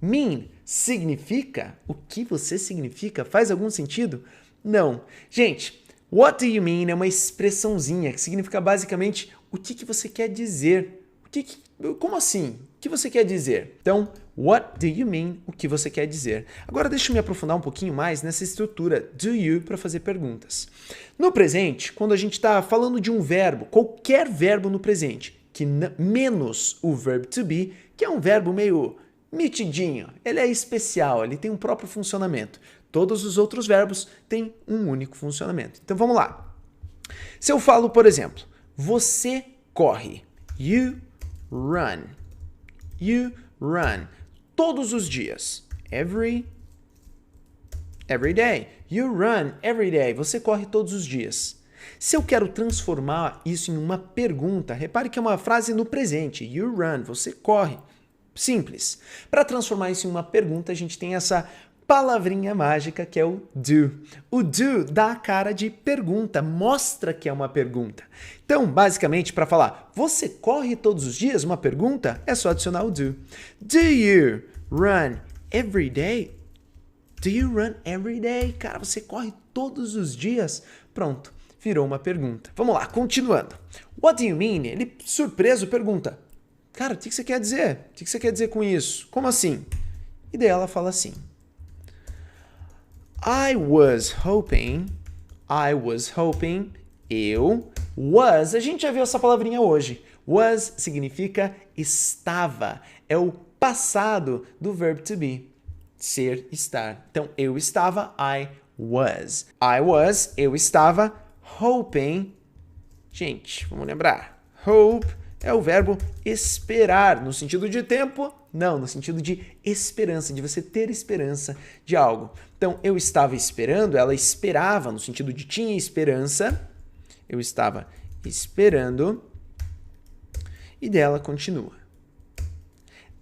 mean, significa? O que você significa? Faz algum sentido? Não. Gente, what do you mean é uma expressãozinha que significa basicamente o que você quer dizer. Como assim? O que você quer dizer? Então, what do you mean? O que você quer dizer? Agora deixa eu me aprofundar um pouquinho mais nessa estrutura do you para fazer perguntas. No presente, quando a gente está falando de um verbo, qualquer verbo no presente, que menos o verb to be, que é um verbo meio mitidinho, ele é especial, ele tem um próprio funcionamento. Todos os outros verbos têm um único funcionamento. Então vamos lá. Se eu falo, por exemplo, você corre, you run. You run. Todos os dias. Every day. You run every day. Você corre todos os dias. Se eu quero transformar isso em uma pergunta, repare que é uma frase no presente. You run. Você corre. Simples. Para transformar isso em uma pergunta, a gente tem essa palavrinha mágica que é o do. O do dá a cara de pergunta, mostra que é uma pergunta. Então, basicamente, para falar você corre todos os dias, uma pergunta, é só adicionar o do. Do you run every day? Do you run every day? Cara, você corre todos os dias? Pronto, virou uma pergunta. Vamos lá, continuando. What do you mean? Ele, surpreso, pergunta. Cara, o que você quer dizer? O que você quer dizer com isso? Como assim? E daí ela fala assim. I was hoping, eu, was, a gente já viu essa palavrinha hoje. Was significa estava, é o passado do verbo to be, ser, estar. Então, eu estava, I was. I was, eu estava, hoping, gente, vamos lembrar, hope é o verbo esperar, no sentido de tempo, não, no sentido de esperança, de você ter esperança de algo. Então, eu estava esperando, ela esperava, no sentido de tinha esperança, eu estava esperando, e dela continua.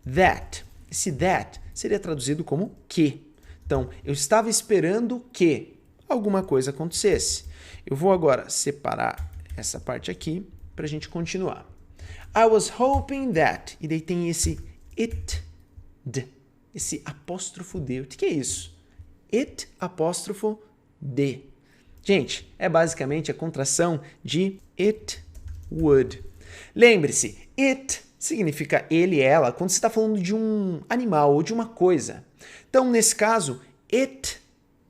That, esse that seria traduzido como que. Então, eu estava esperando que alguma coisa acontecesse. Eu vou agora separar essa parte aqui para a gente continuar. I was hoping that, e daí tem esse it, d, esse apóstrofo D. O que é isso? It, apóstrofo D. Gente, é basicamente a contração de it would. Lembre-se, it significa ele, ela, quando você está falando de um animal ou de uma coisa. Então, nesse caso, it,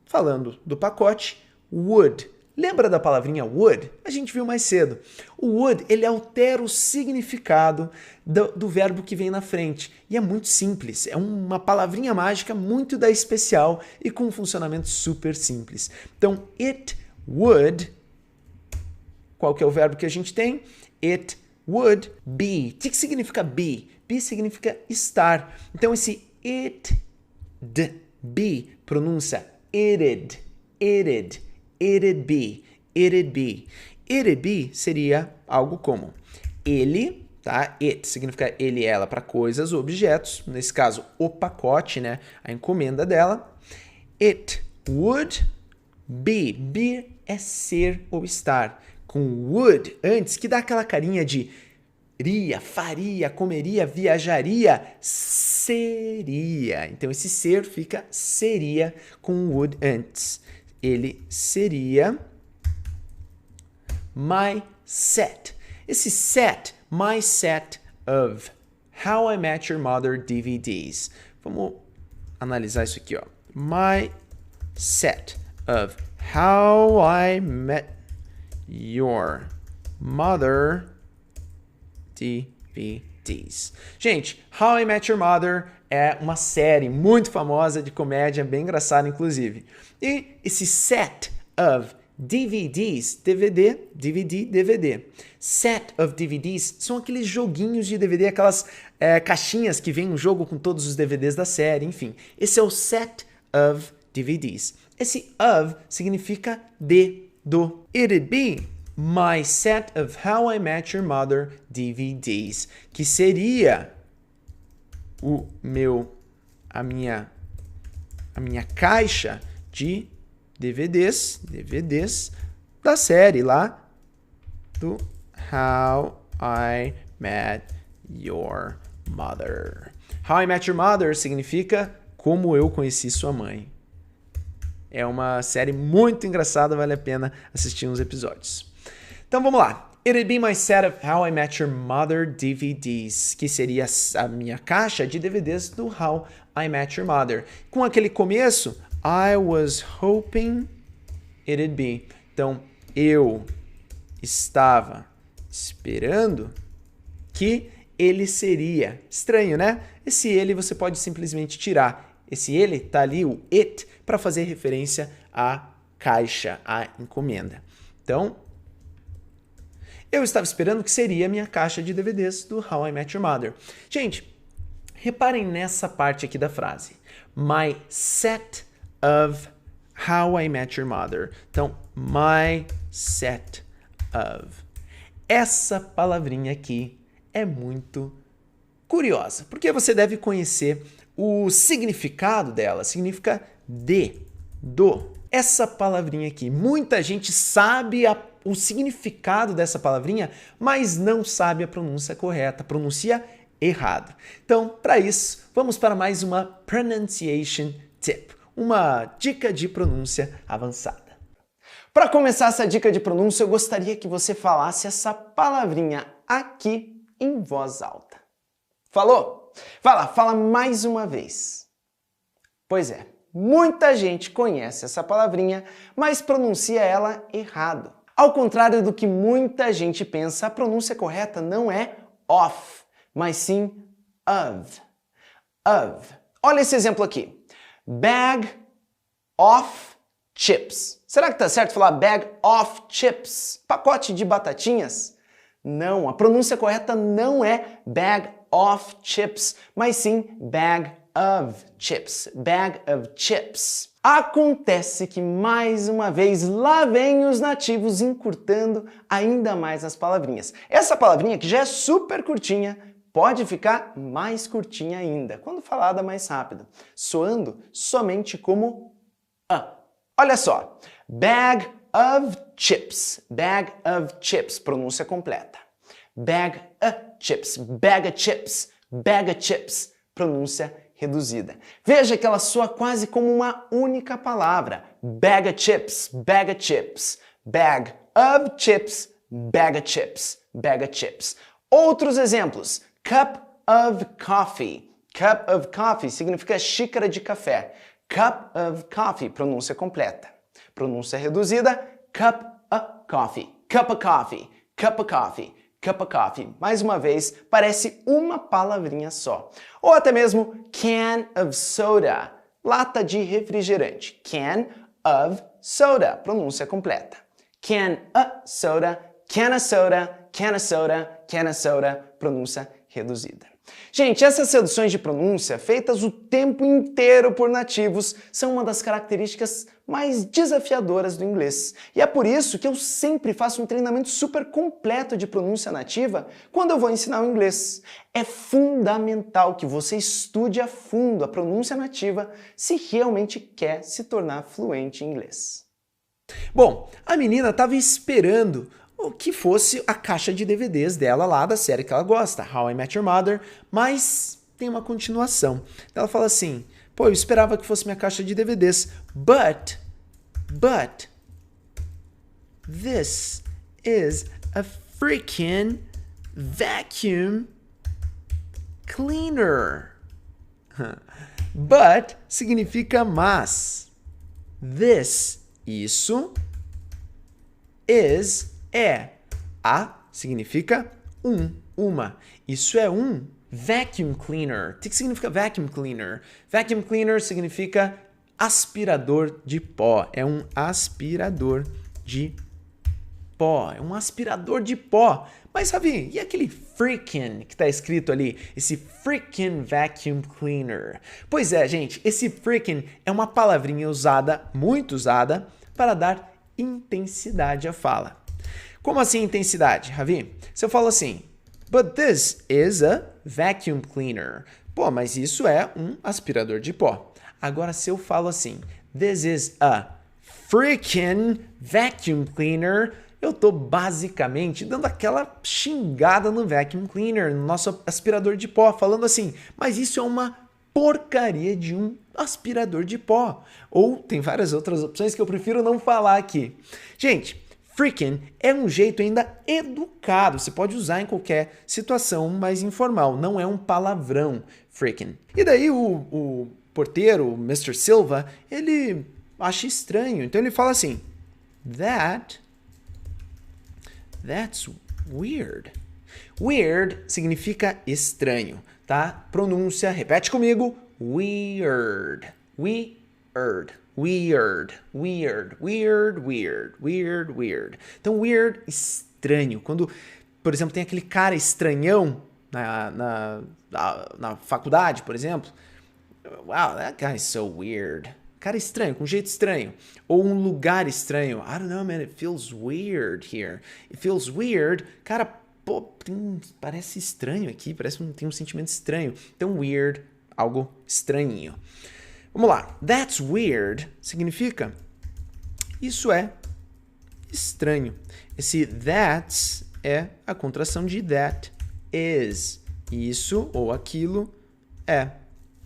falando do pacote, would. Lembra da palavrinha would? A gente viu mais cedo. O would, ele altera o significado do verbo que vem na frente. E é muito simples. É uma palavrinha mágica muito da especial e com um funcionamento super simples. Então, it would, qual que é o verbo que a gente tem? It would be. O que significa be? Be significa estar. Então, esse it, be, pronúncia it'd, it'd. It'd be, it'd be. It'd be seria algo como ele, tá? It significa ele, ela para coisas, objetos. Nesse caso, o pacote, né? A encomenda dela. It would be. Be é ser ou estar. Com would antes, que dá aquela carinha de iria, faria, comeria, viajaria, seria. Então, esse ser fica seria com would antes. Ele seria my set. Esse set, my set of How I Met Your Mother DVDs. Vamos analisar isso aqui, ó. My set of How I Met Your Mother DVDs. Gente, How I Met Your Mother é uma série muito famosa de comédia, bem engraçada, inclusive. E esse set of DVDs, DVD, DVD, DVD. Set of DVDs são aqueles joguinhos de DVD, aquelas caixinhas que vem um jogo com todos os DVDs da série, enfim. Esse é o set of DVDs. Esse of significa de, do. It'd be my set of How I Met Your Mother DVDs, que seria a minha caixa de DVDs da série lá do How I Met Your Mother. How I Met Your Mother significa Como Eu Conheci Sua Mãe. É uma série muito engraçada, vale a pena assistir uns episódios. Então vamos lá. It'd be my set of How I Met Your Mother DVDs, que seria a minha caixa de DVDs do How I Met Your Mother. Com aquele começo, I was hoping it'd be. Então, eu estava esperando que ele seria. Estranho, né? Esse ele você pode simplesmente tirar. Esse ele tá ali, o it, para fazer referência à caixa, à encomenda. Então, eu estava esperando que seria a minha caixa de DVDs do How I Met Your Mother. Gente, reparem nessa parte aqui da frase. My set of How I Met Your Mother. Então, my set of. Essa palavrinha aqui é muito curiosa, porque você deve conhecer o significado dela. Significa de, do. Essa palavrinha aqui, muita gente sabe o significado dessa palavrinha, mas não sabe a pronúncia correta. Pronuncia errado. Então, para isso, vamos para mais uma pronunciation tip, uma dica de pronúncia avançada. Para começar essa dica de pronúncia, eu gostaria que você falasse essa palavrinha aqui em voz alta. Falou? Vai lá, fala mais uma vez. Pois é, muita gente conhece essa palavrinha, mas pronuncia ela errado. Ao contrário do que muita gente pensa, a pronúncia correta não é of, mas sim of. Of. Olha esse exemplo aqui. Bag of chips. Será que tá certo falar bag of chips? Pacote de batatinhas? Não, a pronúncia correta não é bag of chips, mas sim bag of chips. Bag of chips. Acontece que, mais uma vez, lá vem os nativos encurtando ainda mais as palavrinhas. Essa palavrinha, que já é super curtinha, pode ficar mais curtinha ainda, quando falada mais rápido, soando somente como a. Olha só, bag of chips, pronúncia completa. Bag of chips, bag of chips, pronúncia reduzida. Veja que ela soa quase como uma única palavra. Bag of chips, bag of chips, bag of chips, bag of chips, bag of chips. Outros exemplos. Cup of coffee. Cup of coffee significa xícara de café. Cup of coffee, pronúncia completa. Pronúncia reduzida, cup of coffee. Cup of coffee, cup of coffee, cup of coffee. Mais uma vez, parece uma palavrinha só. Ou até mesmo can of soda, lata de refrigerante. Can of soda, pronúncia completa. Can of soda, can of soda, can of soda, can of soda, pronúncia reduzida. Gente, essas reduções de pronúncia, feitas o tempo inteiro por nativos, são uma das características mais desafiadoras do inglês. E é por isso que eu sempre faço um treinamento super completo de pronúncia nativa quando eu vou ensinar o inglês. É fundamental que você estude a fundo a pronúncia nativa se realmente quer se tornar fluente em inglês. Bom, a menina estava esperando o que fosse a caixa de DVDs dela lá da série que ela gosta, How I Met Your Mother, mas tem uma continuação. Ela fala assim, pô, eu esperava que fosse minha caixa de DVDs, but, this is a freaking vacuum cleaner. But significa mas. This, isso, is, é. A significa uma. Isso é um vacuum cleaner. O que significa vacuum cleaner? Vacuum cleaner significa aspirador de pó. É um aspirador de pó. É um aspirador de pó. Mas, Ravi, e aquele freaking que está escrito ali? Esse freaking vacuum cleaner. Pois é, gente, esse freaking é uma palavrinha usada, muito usada, para dar intensidade à fala. Como assim intensidade, Ravi? Se eu falo assim, but this is a vacuum cleaner. Pô, mas isso é um aspirador de pó. Agora, se eu falo assim, this is a freaking vacuum cleaner, eu tô basicamente dando aquela xingada no vacuum cleaner, no nosso aspirador de pó, falando assim, mas isso é uma porcaria de um aspirador de pó. Ou tem várias outras opções que eu prefiro não falar aqui. Gente, freaking é um jeito ainda educado, você pode usar em qualquer situação mais informal, não é um palavrão, freaking. E daí o porteiro, o Mr. Silva, ele acha estranho, então ele fala assim, that's weird. Weird significa estranho, tá? Pronúncia, repete comigo, weird, weird. Weird, weird, weird, weird, weird, weird. Então, weird, estranho. Quando, por exemplo, tem aquele cara estranhão na faculdade, por exemplo. Wow, that guy is so weird. Cara estranho, com jeito estranho. Ou um lugar estranho. I don't know, man, it feels weird here. It feels weird. Cara, pô, parece estranho aqui, tem um sentimento estranho. Então, weird, algo estranhinho. Vamos lá. That's weird significa isso é estranho. Esse that's é a contração de that is. isso ou aquilo é,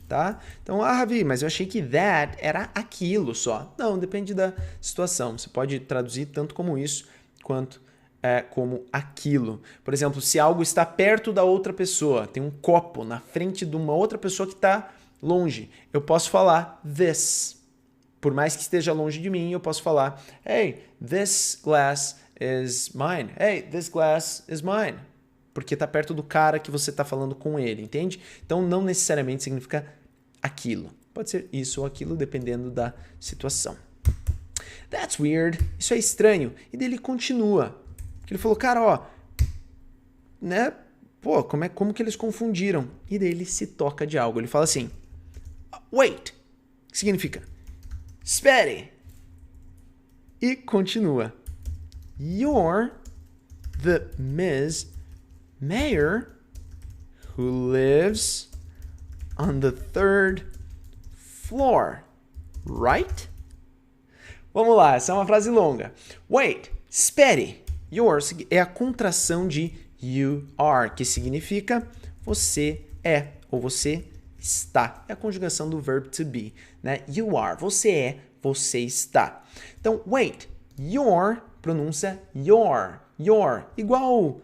tá? Então, Ravi, mas eu achei que that era aquilo só. Não, depende da situação. Você pode traduzir tanto como isso, quanto como aquilo. Por exemplo, se algo está perto da outra pessoa, tem um copo na frente de uma outra pessoa que está longe, eu posso falar this. Por mais que esteja longe de mim, eu posso falar, hey, this glass is mine. Hey, this glass is mine. Porque está perto do cara que você está falando com ele, entende? Então, não necessariamente significa aquilo. Pode ser isso ou aquilo, dependendo da situação. That's weird. Isso é estranho. E daí ele continua. Ele falou, cara, ó, né? Pô, como que eles confundiram? E daí ele se toca de algo. Ele fala assim, wait. Que significa? Espere. E continua. You're the Miss Mayor who lives on the 3rd floor, right? Vamos lá, essa é uma frase longa. Wait, espere. Your é a contração de you are, que significa você é ou você está. É a conjugação do verb to be, né? You are, você é, você está. Então, wait, your, pronúncia your, igual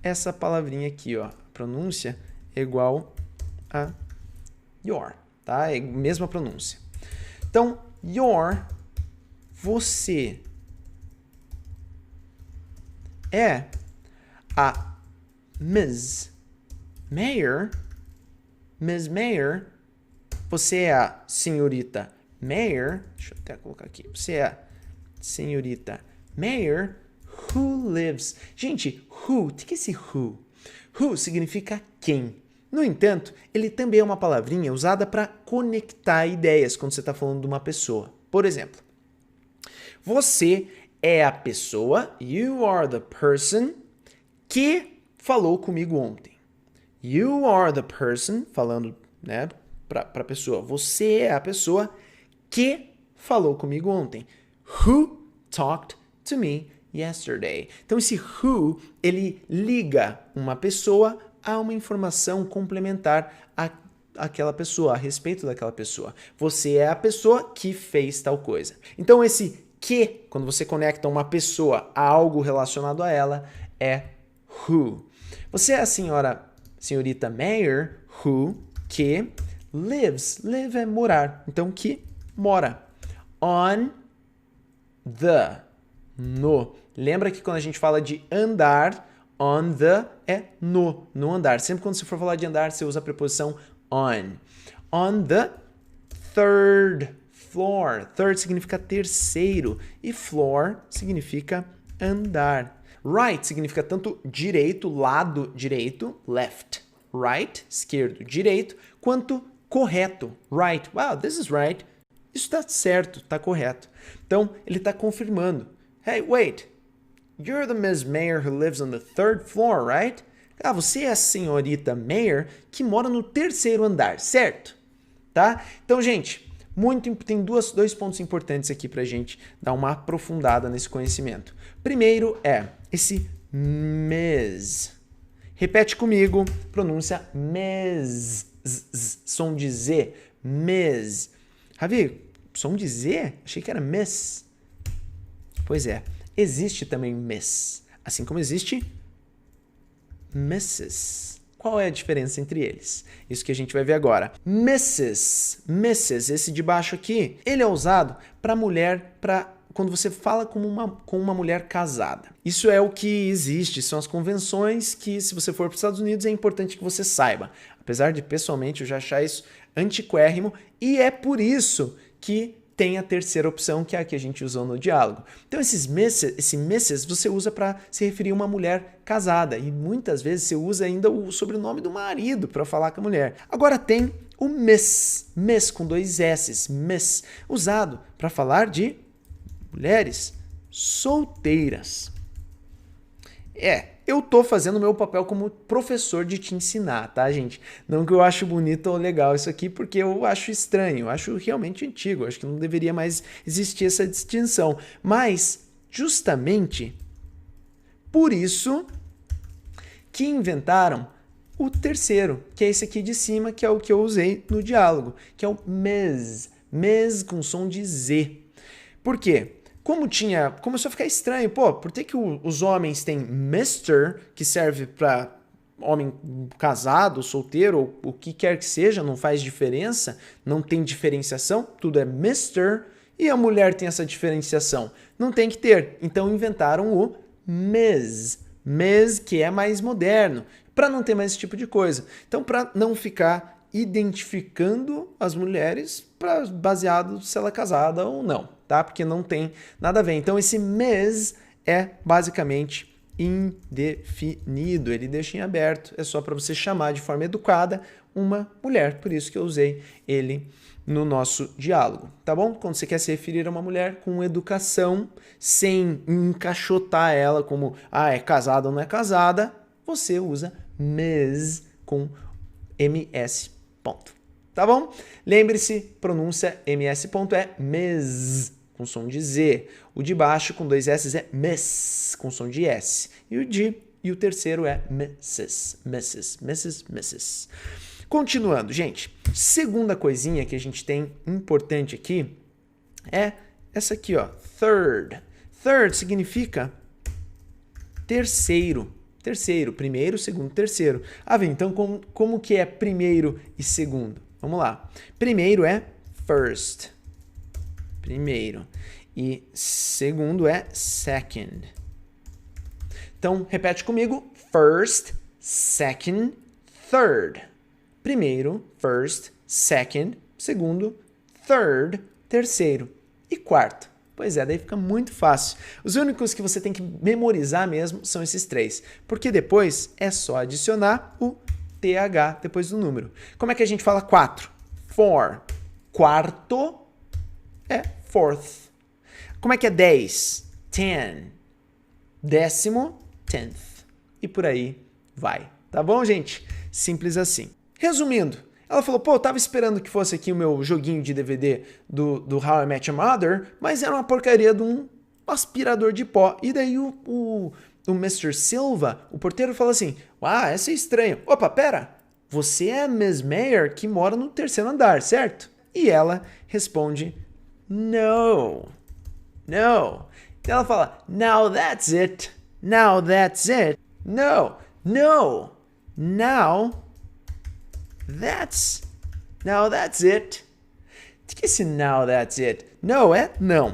essa palavrinha aqui, ó. Pronúncia é igual a your, tá? É a mesma pronúncia. Então, your, você é a Miss Mayor. Miss Mayor, você é a senhorita Mayor. Deixa eu até colocar aqui. Você é a senhorita Mayor who lives. Gente, who, o que é esse who? Who significa quem. No entanto, ele também é uma palavrinha usada para conectar ideias quando você está falando de uma pessoa. Por exemplo, você é a pessoa, you are the person, que falou comigo ontem. You are the person, falando, né, para a pessoa. Você é a pessoa que falou comigo ontem. Who talked to me yesterday. Então, esse who, ele liga uma pessoa a uma informação complementar àquela pessoa, a respeito daquela pessoa. Você é a pessoa que fez tal coisa. Então, esse que, quando você conecta uma pessoa a algo relacionado a ela, é who. Você é a senhorita Mayor, who, que lives. Live é morar. Então, que mora. On the, no. Lembra que quando a gente fala de andar, on the é no andar. Sempre quando você for falar de andar, você usa a preposição on. On the 3rd floor. Third significa terceiro e floor significa andar. Right significa tanto direito, lado direito, left. Right, esquerdo, direito, quanto correto. Right. Wow, this is right. Isso está certo, está correto. Então, ele está confirmando. Hey, wait. You're the Miss Mayor who lives on the 3rd floor, right? Ah, você é a senhorita Mayor que mora no 3º andar, certo? Tá? Então, gente, tem dois pontos importantes aqui pra gente dar uma aprofundada nesse conhecimento. Primeiro é esse Miss. Repete comigo, pronúncia Miss. Som de Z, Miss. Ravi, som de Z? Achei que era Miss. Pois é, existe também Miss, assim como existe Mrs. Qual é a diferença entre eles? Isso que a gente vai ver agora. Mrs, esse de baixo aqui, ele é usado para mulher, quando você fala com uma mulher casada. Isso é o que existe, são as convenções que, se você for para os Estados Unidos, é importante que você saiba. Apesar de, pessoalmente, eu já achar isso antiquérrimo, e é por isso que tem a terceira opção, que é a que a gente usou no diálogo. Então, esse Mrs. você usa para se referir a uma mulher casada, e muitas vezes você usa ainda o sobrenome do marido para falar com a mulher. Agora tem o Miss com 2 S's, Miss, usado para falar de mulheres solteiras. Eu tô fazendo o meu papel como professor de te ensinar, tá, gente? Não que eu acho bonito ou legal isso aqui, porque eu acho estranho, eu acho realmente antigo, eu acho que não deveria mais existir essa distinção. Mas, justamente, por isso que inventaram o terceiro, que é esse aqui de cima, que é o que eu usei no diálogo, que é o Ms. Ms com som de Z. Por quê? Começou a ficar estranho. Pô, por que os homens têm Mr., que serve para homem casado, solteiro, ou o que quer que seja, não faz diferença, não tem diferenciação, tudo é Mr., e a mulher tem essa diferenciação. Não tem que ter. Então inventaram o Ms. Ms, que é mais moderno, para não ter mais esse tipo de coisa. Então, para não ficar identificando as mulheres baseado se ela é casada ou não, tá? Porque não tem nada a ver. Então, esse Ms é basicamente indefinido, ele deixa em aberto, é só para você chamar de forma educada uma mulher, por isso que eu usei ele no nosso diálogo, tá bom? Quando você quer se referir a uma mulher com educação, sem encaixotar ela como, é casada ou não é casada, você usa Ms com MS ponto, tá bom? Lembre-se, pronúncia MS ponto é Ms, com som de Z. O de baixo, com 2 S, é Miss, com som de S. E o terceiro é Mrs. Continuando, gente. Segunda coisinha que a gente tem importante aqui é essa aqui, ó. Third. Third significa terceiro. Terceiro. Primeiro, segundo, terceiro. Então como que é primeiro e segundo? Vamos lá. Primeiro é first. Primeiro. E segundo é second. Então, repete comigo. First, second, third. Primeiro, first, second, segundo, third, terceiro e quarto. Pois é, daí fica muito fácil. Os únicos que você tem que memorizar mesmo são esses três, porque depois é só adicionar o TH depois do número. Como é que a gente fala 4? Four. Quarto é fourth. Como é que é 10? 10. Décimo, tenth. E por aí vai. Tá bom, gente? Simples assim. Resumindo, ela falou, pô, eu tava esperando que fosse aqui o meu joguinho de DVD do How I Met Your Mother, mas era uma porcaria de um aspirador de pó. E daí o Mr. Silva, o porteiro, fala assim, essa é estranho. Opa, pera, você é a Miss Mayer que mora no terceiro andar, certo? E ela responde, no. No. Então ela fala, now that's it. Now that's it. No. No. Now that's it. O que é esse now that's it? No é não.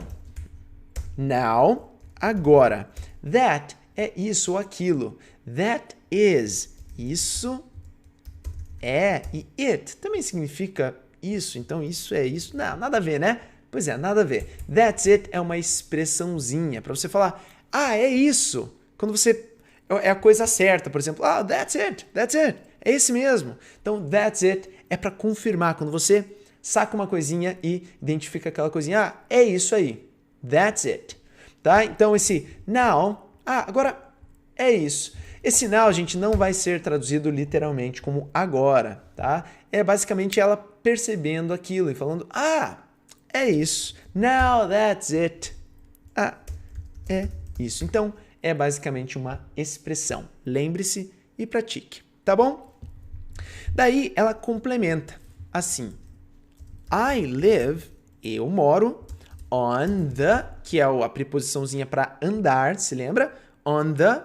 Now, agora. That é isso ou aquilo. That is. Isso é. E it também significa isso. Então isso é isso. Não, nada a ver, né? Pois é, nada a ver. That's it é uma expressãozinha para você falar, é isso. Quando você... É a coisa certa, por exemplo, that's it. É esse mesmo. Então, that's it é para confirmar. Quando você saca uma coisinha e identifica aquela coisinha, é isso aí. That's it. Tá? Então, esse now, agora é isso. Esse now, gente, não vai ser traduzido literalmente como agora, tá? É basicamente ela percebendo aquilo e falando, é isso. Now that's it. É isso. Então, é basicamente uma expressão. Lembre-se e pratique, tá bom? Daí ela complementa assim. I live, eu moro, on the, que é a preposiçãozinha para andar, se lembra? On the,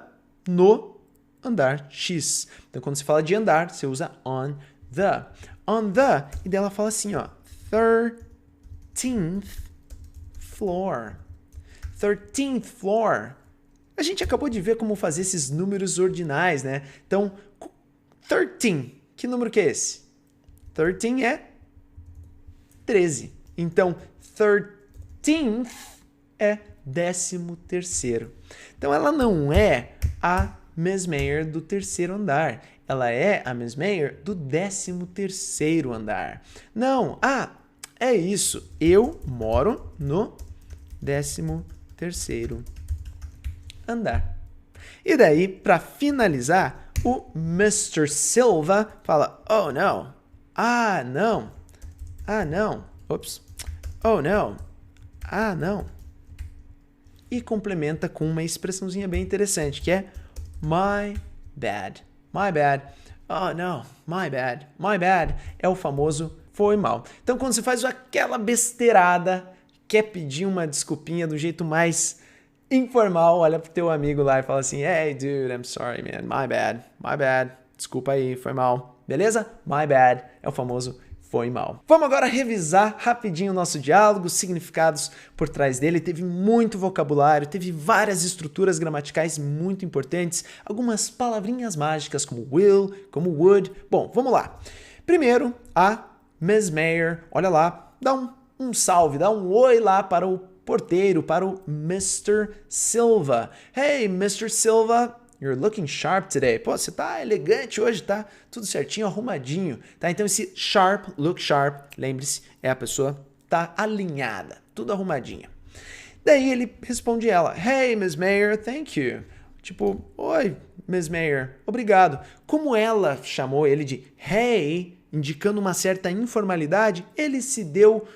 no andar X. Então, quando você fala de andar, você usa on the. On the, e daí ela fala assim, ó, 13th floor. 13th floor. A gente acabou de ver como fazer esses números ordinais, né? Então, 13. Que número que é esse? 13 é 13. Então, 13th é 13º. Então, ela não é a Miss Mayer do terceiro andar. Ela é a Miss Mayer do 13º andar. Não, é isso. Eu moro no 13º andar. E daí, para finalizar, o Mr. Silva fala, oh no, não, não, ups, oh no, não. E complementa com uma expressãozinha bem interessante, que é my bad. My bad. Oh, no, my bad. My bad é o famoso foi mal. Então, quando você faz aquela besteirada, quer pedir uma desculpinha do jeito mais informal, olha pro teu amigo lá e fala assim, hey, dude, I'm sorry, man. My bad. Desculpa aí, foi mal. Beleza? My bad é o famoso foi mal. Vamos agora revisar rapidinho o nosso diálogo, os significados por trás dele. Teve muito vocabulário, teve várias estruturas gramaticais muito importantes, algumas palavrinhas mágicas como will, como would. Bom, vamos lá. Primeiro, a Miss Mayer, olha lá, dá um salve, dá um oi lá para o porteiro, para o Mr. Silva. Hey, Mr. Silva, you're looking sharp today. Pô, você tá elegante hoje, tá tudo certinho, arrumadinho, tá? Então esse sharp, look sharp, lembre-se, é a pessoa tá alinhada, tudo arrumadinha. Daí ele responde ela, hey, Miss Mayer, thank you. Tipo, oi, Miss Mayer, obrigado. Como ela chamou ele de hey, indicando uma certa informalidade, ele se deu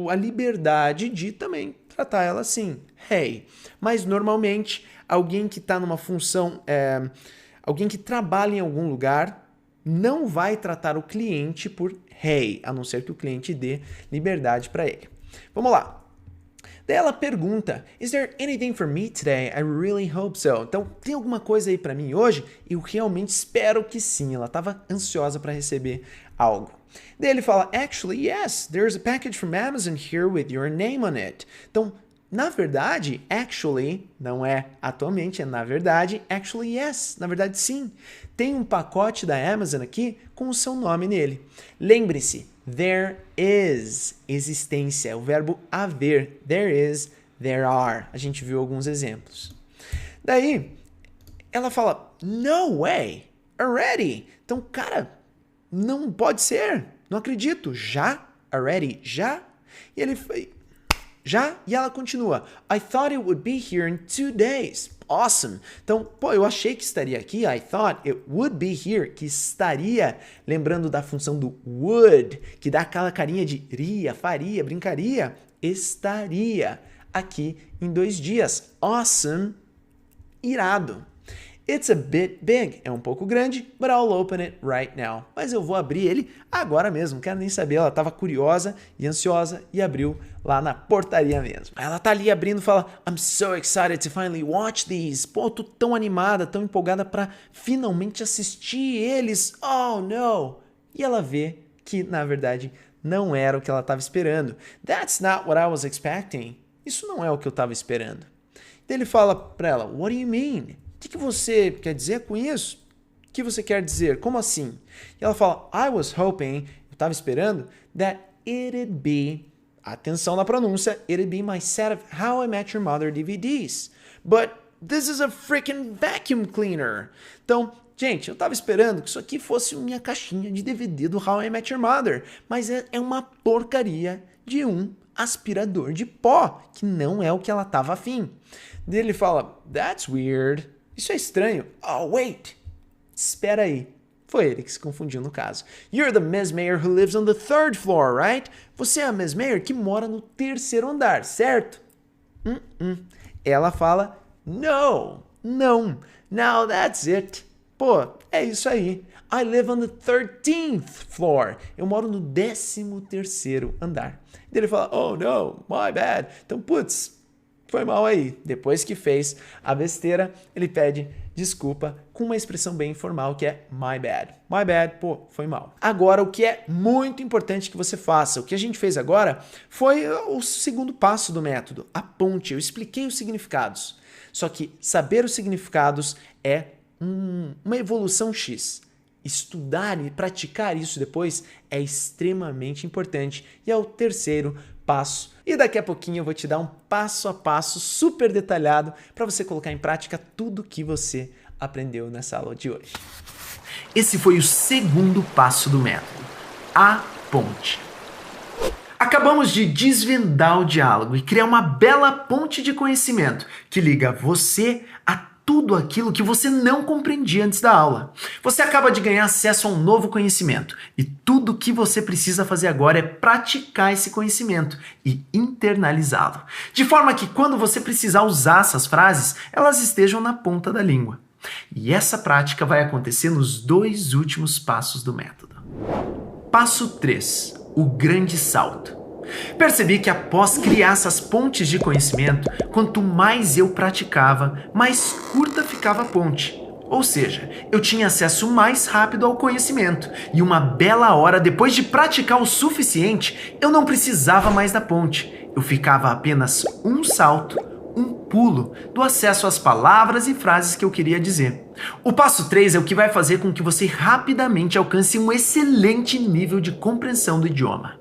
a liberdade de também tratar ela assim, hey. Mas normalmente, alguém que está numa função, alguém que trabalha em algum lugar, não vai tratar o cliente por hey, a não ser que o cliente dê liberdade para ele. Vamos lá. Daí ela pergunta, is there anything for me today? I really hope so. Então, tem alguma coisa aí para mim hoje? Eu realmente espero que sim. Ela estava ansiosa para receber algo. Daí ele fala, actually, yes, there's a package from Amazon here with your name on it. Então, na verdade, actually, não é atualmente, é na verdade, actually, yes, na verdade, sim. Tem um pacote da Amazon aqui com o seu nome nele. Lembre-se, there is, existência, o verbo haver. There is, there are. A gente viu alguns exemplos. Daí, ela fala, no way, already. Então, cara, não pode ser, não acredito. Já? Already? Já? E ele foi... Já? E ela continua. I thought it would be here in 2 days. Awesome. Então, pô, eu achei que estaria aqui. I thought it would be here. Que estaria, lembrando da função do would, que dá aquela carinha de iria, faria, brincaria. Estaria aqui em 2 dias. Awesome. Irado. It's a bit big. É um pouco grande, but I'll open it right now. Mas eu vou abrir ele agora mesmo. Não quero nem saber. Ela estava curiosa e ansiosa e abriu lá na portaria mesmo. Ela tá ali abrindo e fala, I'm so excited to finally watch these. Pô, tô tão animada, tão empolgada para finalmente assistir eles. Oh, no. E ela vê que, na verdade, não era o que ela estava esperando. That's not what I was expecting. Isso não é o que eu estava esperando. Daí ele fala para ela, what do you mean? O que você quer dizer com isso? O que você quer dizer? Como assim? E ela fala, I was hoping, eu estava esperando, that it'd be, atenção na pronúncia, it'd be my set of How I Met Your Mother DVDs. But this is a freaking vacuum cleaner. Então, gente, eu estava esperando que isso aqui fosse minha caixinha de DVD do How I Met Your Mother, mas é uma porcaria de um aspirador de pó, que não é o que ela estava afim. Daí ele fala, that's weird. Isso é estranho. Oh, wait. Espera aí. Foi ele que se confundiu no caso. You're the Miss Mayer who lives on the 3rd floor, right? Você é a Miss Mayer que mora no 3º andar, certo? Ela fala, no, não. Now that's it. Pô, é isso aí. I live on the 13th floor. Eu moro no 13º andar. E ele fala, oh, no, my bad. Então, putz, foi mal aí. Depois que fez a besteira, ele pede desculpa com uma expressão bem informal que é my bad. My bad, pô, foi mal. Agora, o que é muito importante que você faça, o que a gente fez agora foi o segundo passo do método, a ponte. Eu expliquei os significados. Só que saber os significados é uma evolução X. Estudar e praticar isso depois é extremamente importante e é o terceiro passo. E daqui a pouquinho eu vou te dar um passo a passo super detalhado para você colocar em prática tudo que você aprendeu nessa aula de hoje. Esse foi o segundo passo do método, a ponte. Acabamos de desvendar o diálogo e criar uma bela ponte de conhecimento que liga você a tudo aquilo que você não compreendia antes da aula. Você acaba de ganhar acesso a um novo conhecimento e tudo o que você precisa fazer agora é praticar esse conhecimento e internalizá-lo, de forma que quando você precisar usar essas frases, elas estejam na ponta da língua. E essa prática vai acontecer nos 2 últimos passos do método. Passo 3. O grande salto. Percebi que após criar essas pontes de conhecimento, quanto mais eu praticava, mais curta ficava a ponte. Ou seja, eu tinha acesso mais rápido ao conhecimento e uma bela hora depois de praticar o suficiente, eu não precisava mais da ponte. Eu ficava a apenas um salto, um pulo do acesso às palavras e frases que eu queria dizer. O passo 3 é o que vai fazer com que você rapidamente alcance um excelente nível de compreensão do idioma.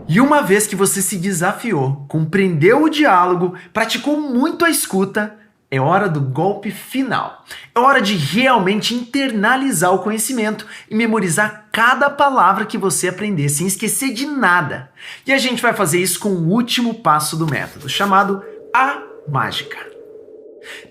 E uma vez que você se desafiou, compreendeu o diálogo, praticou muito a escuta, é hora do golpe final. É hora de realmente internalizar o conhecimento e memorizar cada palavra que você aprender, sem esquecer de nada. E a gente vai fazer isso com o último passo do método, chamado A Mágica.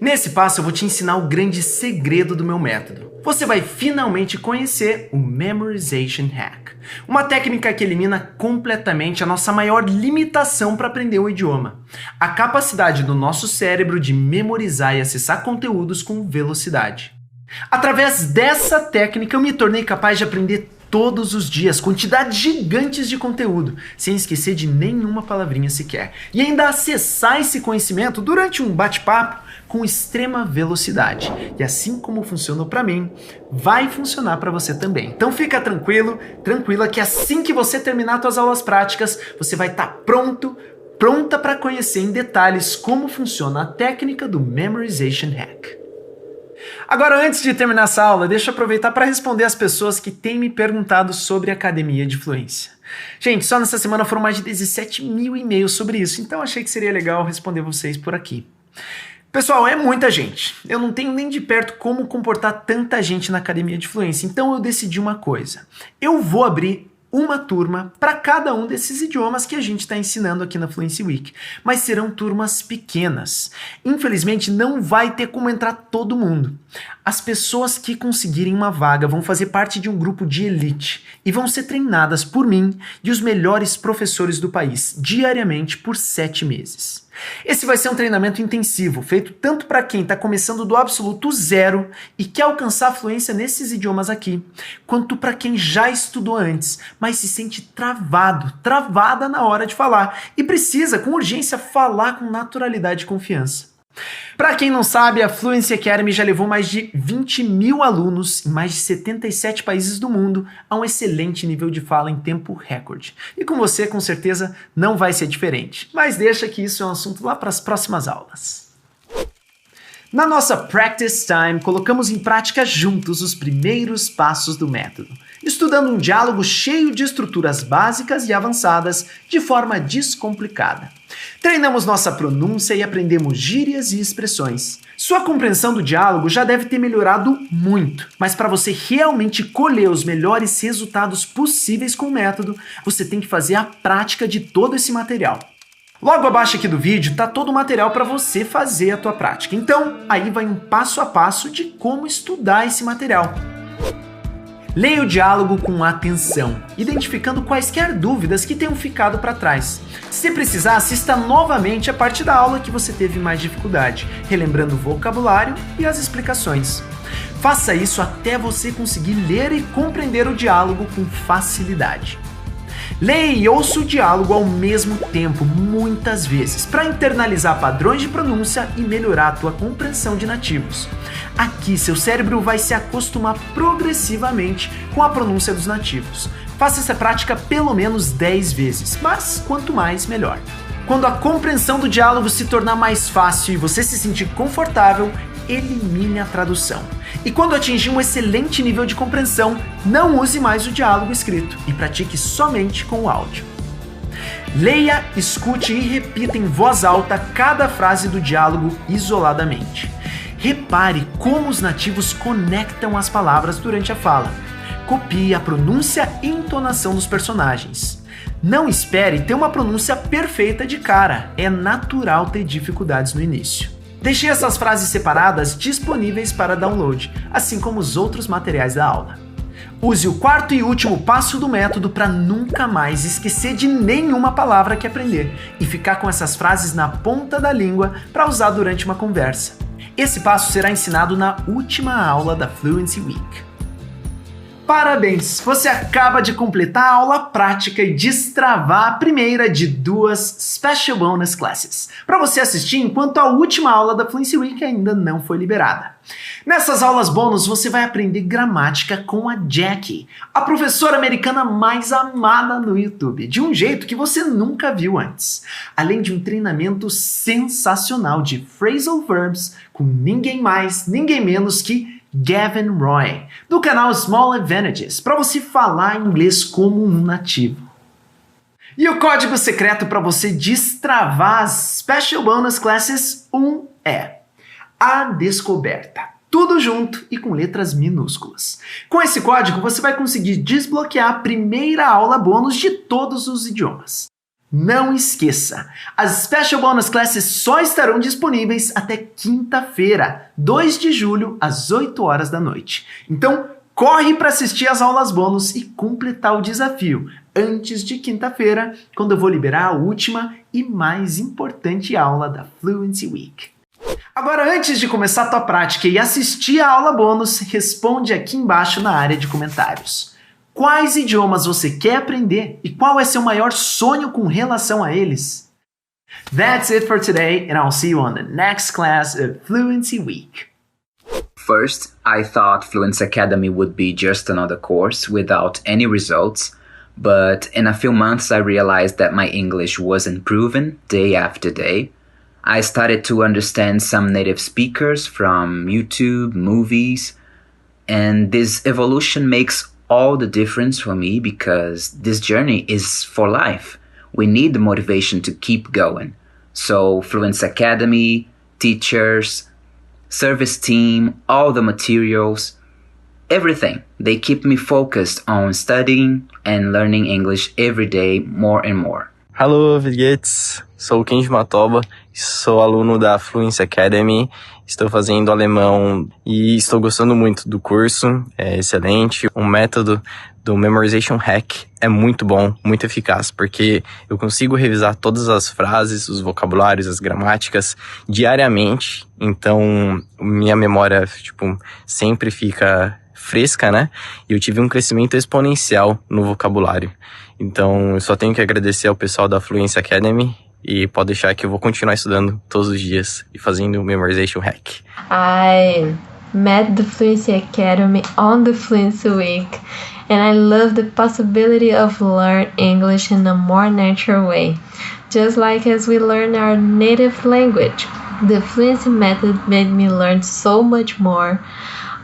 Nesse passo eu vou te ensinar o grande segredo do meu método. Você vai finalmente conhecer o Memorization Hack, uma técnica que elimina completamente a nossa maior limitação para aprender o idioma, a capacidade do nosso cérebro de memorizar e acessar conteúdos com velocidade. Através dessa técnica eu me tornei capaz de aprender todos os dias, quantidades gigantes de conteúdo, sem esquecer de nenhuma palavrinha sequer. E ainda acessar esse conhecimento durante um bate-papo com extrema velocidade. E assim como funcionou para mim, vai funcionar para você também. Então fica tranquilo, tranquila, que assim que você terminar suas aulas práticas, você vai estar pronta para conhecer em detalhes como funciona a técnica do Memorization Hack. Agora, antes de terminar essa aula, deixa eu aproveitar para responder as pessoas que têm me perguntado sobre a Academia de Fluência. Gente, só nessa semana foram mais de 17 mil e-mails sobre isso, então achei que seria legal responder vocês por aqui. Pessoal, é muita gente. Eu não tenho nem de perto como comportar tanta gente na Academia de Fluência, então eu decidi uma coisa. Eu vou abrir uma turma para cada um desses idiomas que a gente está ensinando aqui na Fluency Week, mas serão turmas pequenas. Infelizmente não vai ter como entrar todo mundo. As pessoas que conseguirem uma vaga vão fazer parte de um grupo de elite e vão ser treinadas por mim e os melhores professores do país, diariamente por 7 meses. Esse vai ser um treinamento intensivo, feito tanto para quem está começando do absoluto zero e quer alcançar a fluência nesses idiomas aqui, quanto para quem já estudou antes, mas se sente travada na hora de falar e precisa, com urgência, falar com naturalidade e confiança. Para quem não sabe, a Fluency Academy já levou mais de 20 mil alunos em mais de 77 países do mundo a um excelente nível de fala em tempo recorde. E com você, com certeza, não vai ser diferente. Mas deixa que isso é um assunto lá para as próximas aulas. Na nossa Practice Time, colocamos em prática juntos os primeiros passos do método, estudando um diálogo cheio de estruturas básicas e avançadas de forma descomplicada. Treinamos nossa pronúncia e aprendemos gírias e expressões. Sua compreensão do diálogo já deve ter melhorado muito, mas para você realmente colher os melhores resultados possíveis com o método, você tem que fazer a prática de todo esse material. Logo abaixo aqui do vídeo está todo o material para você fazer a tua prática. Então, aí vai um passo a passo de como estudar esse material. Leia o diálogo com atenção, identificando quaisquer dúvidas que tenham ficado para trás. Se precisar, assista novamente a parte da aula que você teve mais dificuldade, relembrando o vocabulário e as explicações. Faça isso até você conseguir ler e compreender o diálogo com facilidade. Leia e ouça o diálogo ao mesmo tempo, muitas vezes, para internalizar padrões de pronúncia e melhorar a tua compreensão de nativos. Aqui, seu cérebro vai se acostumar progressivamente com a pronúncia dos nativos. Faça essa prática pelo menos 10 vezes, mas quanto mais, melhor. Quando a compreensão do diálogo se tornar mais fácil e você se sentir confortável, elimine a tradução. E quando atingir um excelente nível de compreensão, não use mais o diálogo escrito e pratique somente com o áudio. Leia, escute e repita em voz alta cada frase do diálogo isoladamente. Repare como os nativos conectam as palavras durante a fala. Copie a pronúncia e entonação dos personagens. Não espere ter uma pronúncia perfeita de cara, é natural ter dificuldades no início. Deixei essas frases separadas disponíveis para download, assim como os outros materiais da aula. Use o quarto e último passo do método para nunca mais esquecer de nenhuma palavra que aprender e ficar com essas frases na ponta da língua para usar durante uma conversa. Esse passo será ensinado na última aula da Fluency Week. Parabéns! Você acaba de completar a aula prática e destravar a primeira de 2 Special Bonus Classes, para você assistir enquanto a última aula da Fluency Week ainda não foi liberada. Nessas aulas bônus você vai aprender gramática com a Jackie, a professora americana mais amada no YouTube, de um jeito que você nunca viu antes. Além de um treinamento sensacional de phrasal verbs com ninguém mais, ninguém menos que Gavin Roy, do canal Small Advantages, para você falar inglês como um nativo. E o código secreto para você destravar as Special Bonus Classes 1 é A Descoberta. Tudo junto e com letras minúsculas. Com esse código você vai conseguir desbloquear a primeira aula bônus de todos os idiomas. Não esqueça, as Special Bonus Classes só estarão disponíveis até quinta-feira, 2 de julho, às 8 horas da noite. Então, corre para assistir as aulas bônus e completar o desafio antes de quinta-feira, quando eu vou liberar a última e mais importante aula da Fluency Week. Agora, antes de começar a tua prática e assistir a aula bônus, responde aqui embaixo na área de comentários. Quais idiomas você quer aprender e qual é seu maior sonho com relação a eles? That's it for today, and I'll see you on the next class of Fluency Week. First, I thought Fluency Academy would be just another course without any results, but in a few months I realized that my English was improving day after day. I started to understand some native speakers from YouTube, movies, and this evolution makes all the difference for me because this journey is for life. We need the motivation to keep going. So Fluency Academy, teachers, service team, all the materials, everything. They keep me focused on studying and learning English every day more and more. Hello, Vidgets! Sou o Kenji Matoba, sou aluno da Fluency Academy, estou fazendo alemão e estou gostando muito do curso, é excelente. O método do Memorization Hack é muito bom, muito eficaz, porque eu consigo revisar todas as frases, os vocabulários, as gramáticas diariamente, então minha memória, sempre fica fresca, né? E eu tive um crescimento exponencial no vocabulário. Então, eu só tenho que agradecer ao pessoal da Fluency Academy e pode deixar que eu vou continuar estudando todos os dias e fazendo o Memorization Hack. I met the Fluency Academy on the Fluency Week and I love the possibility of learn English in a more natural way, just like as we learn our native language. The Fluency method made me learn so much more.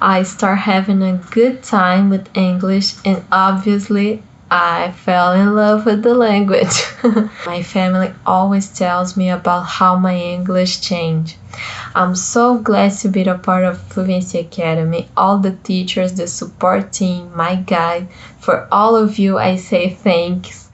I start having a good time with English and obviously I fell in love with the language. My family always tells me about how my English changed. I'm so glad to be a part of Fluency Academy, all the teachers, the support team, my guide. For all of you, I say thanks.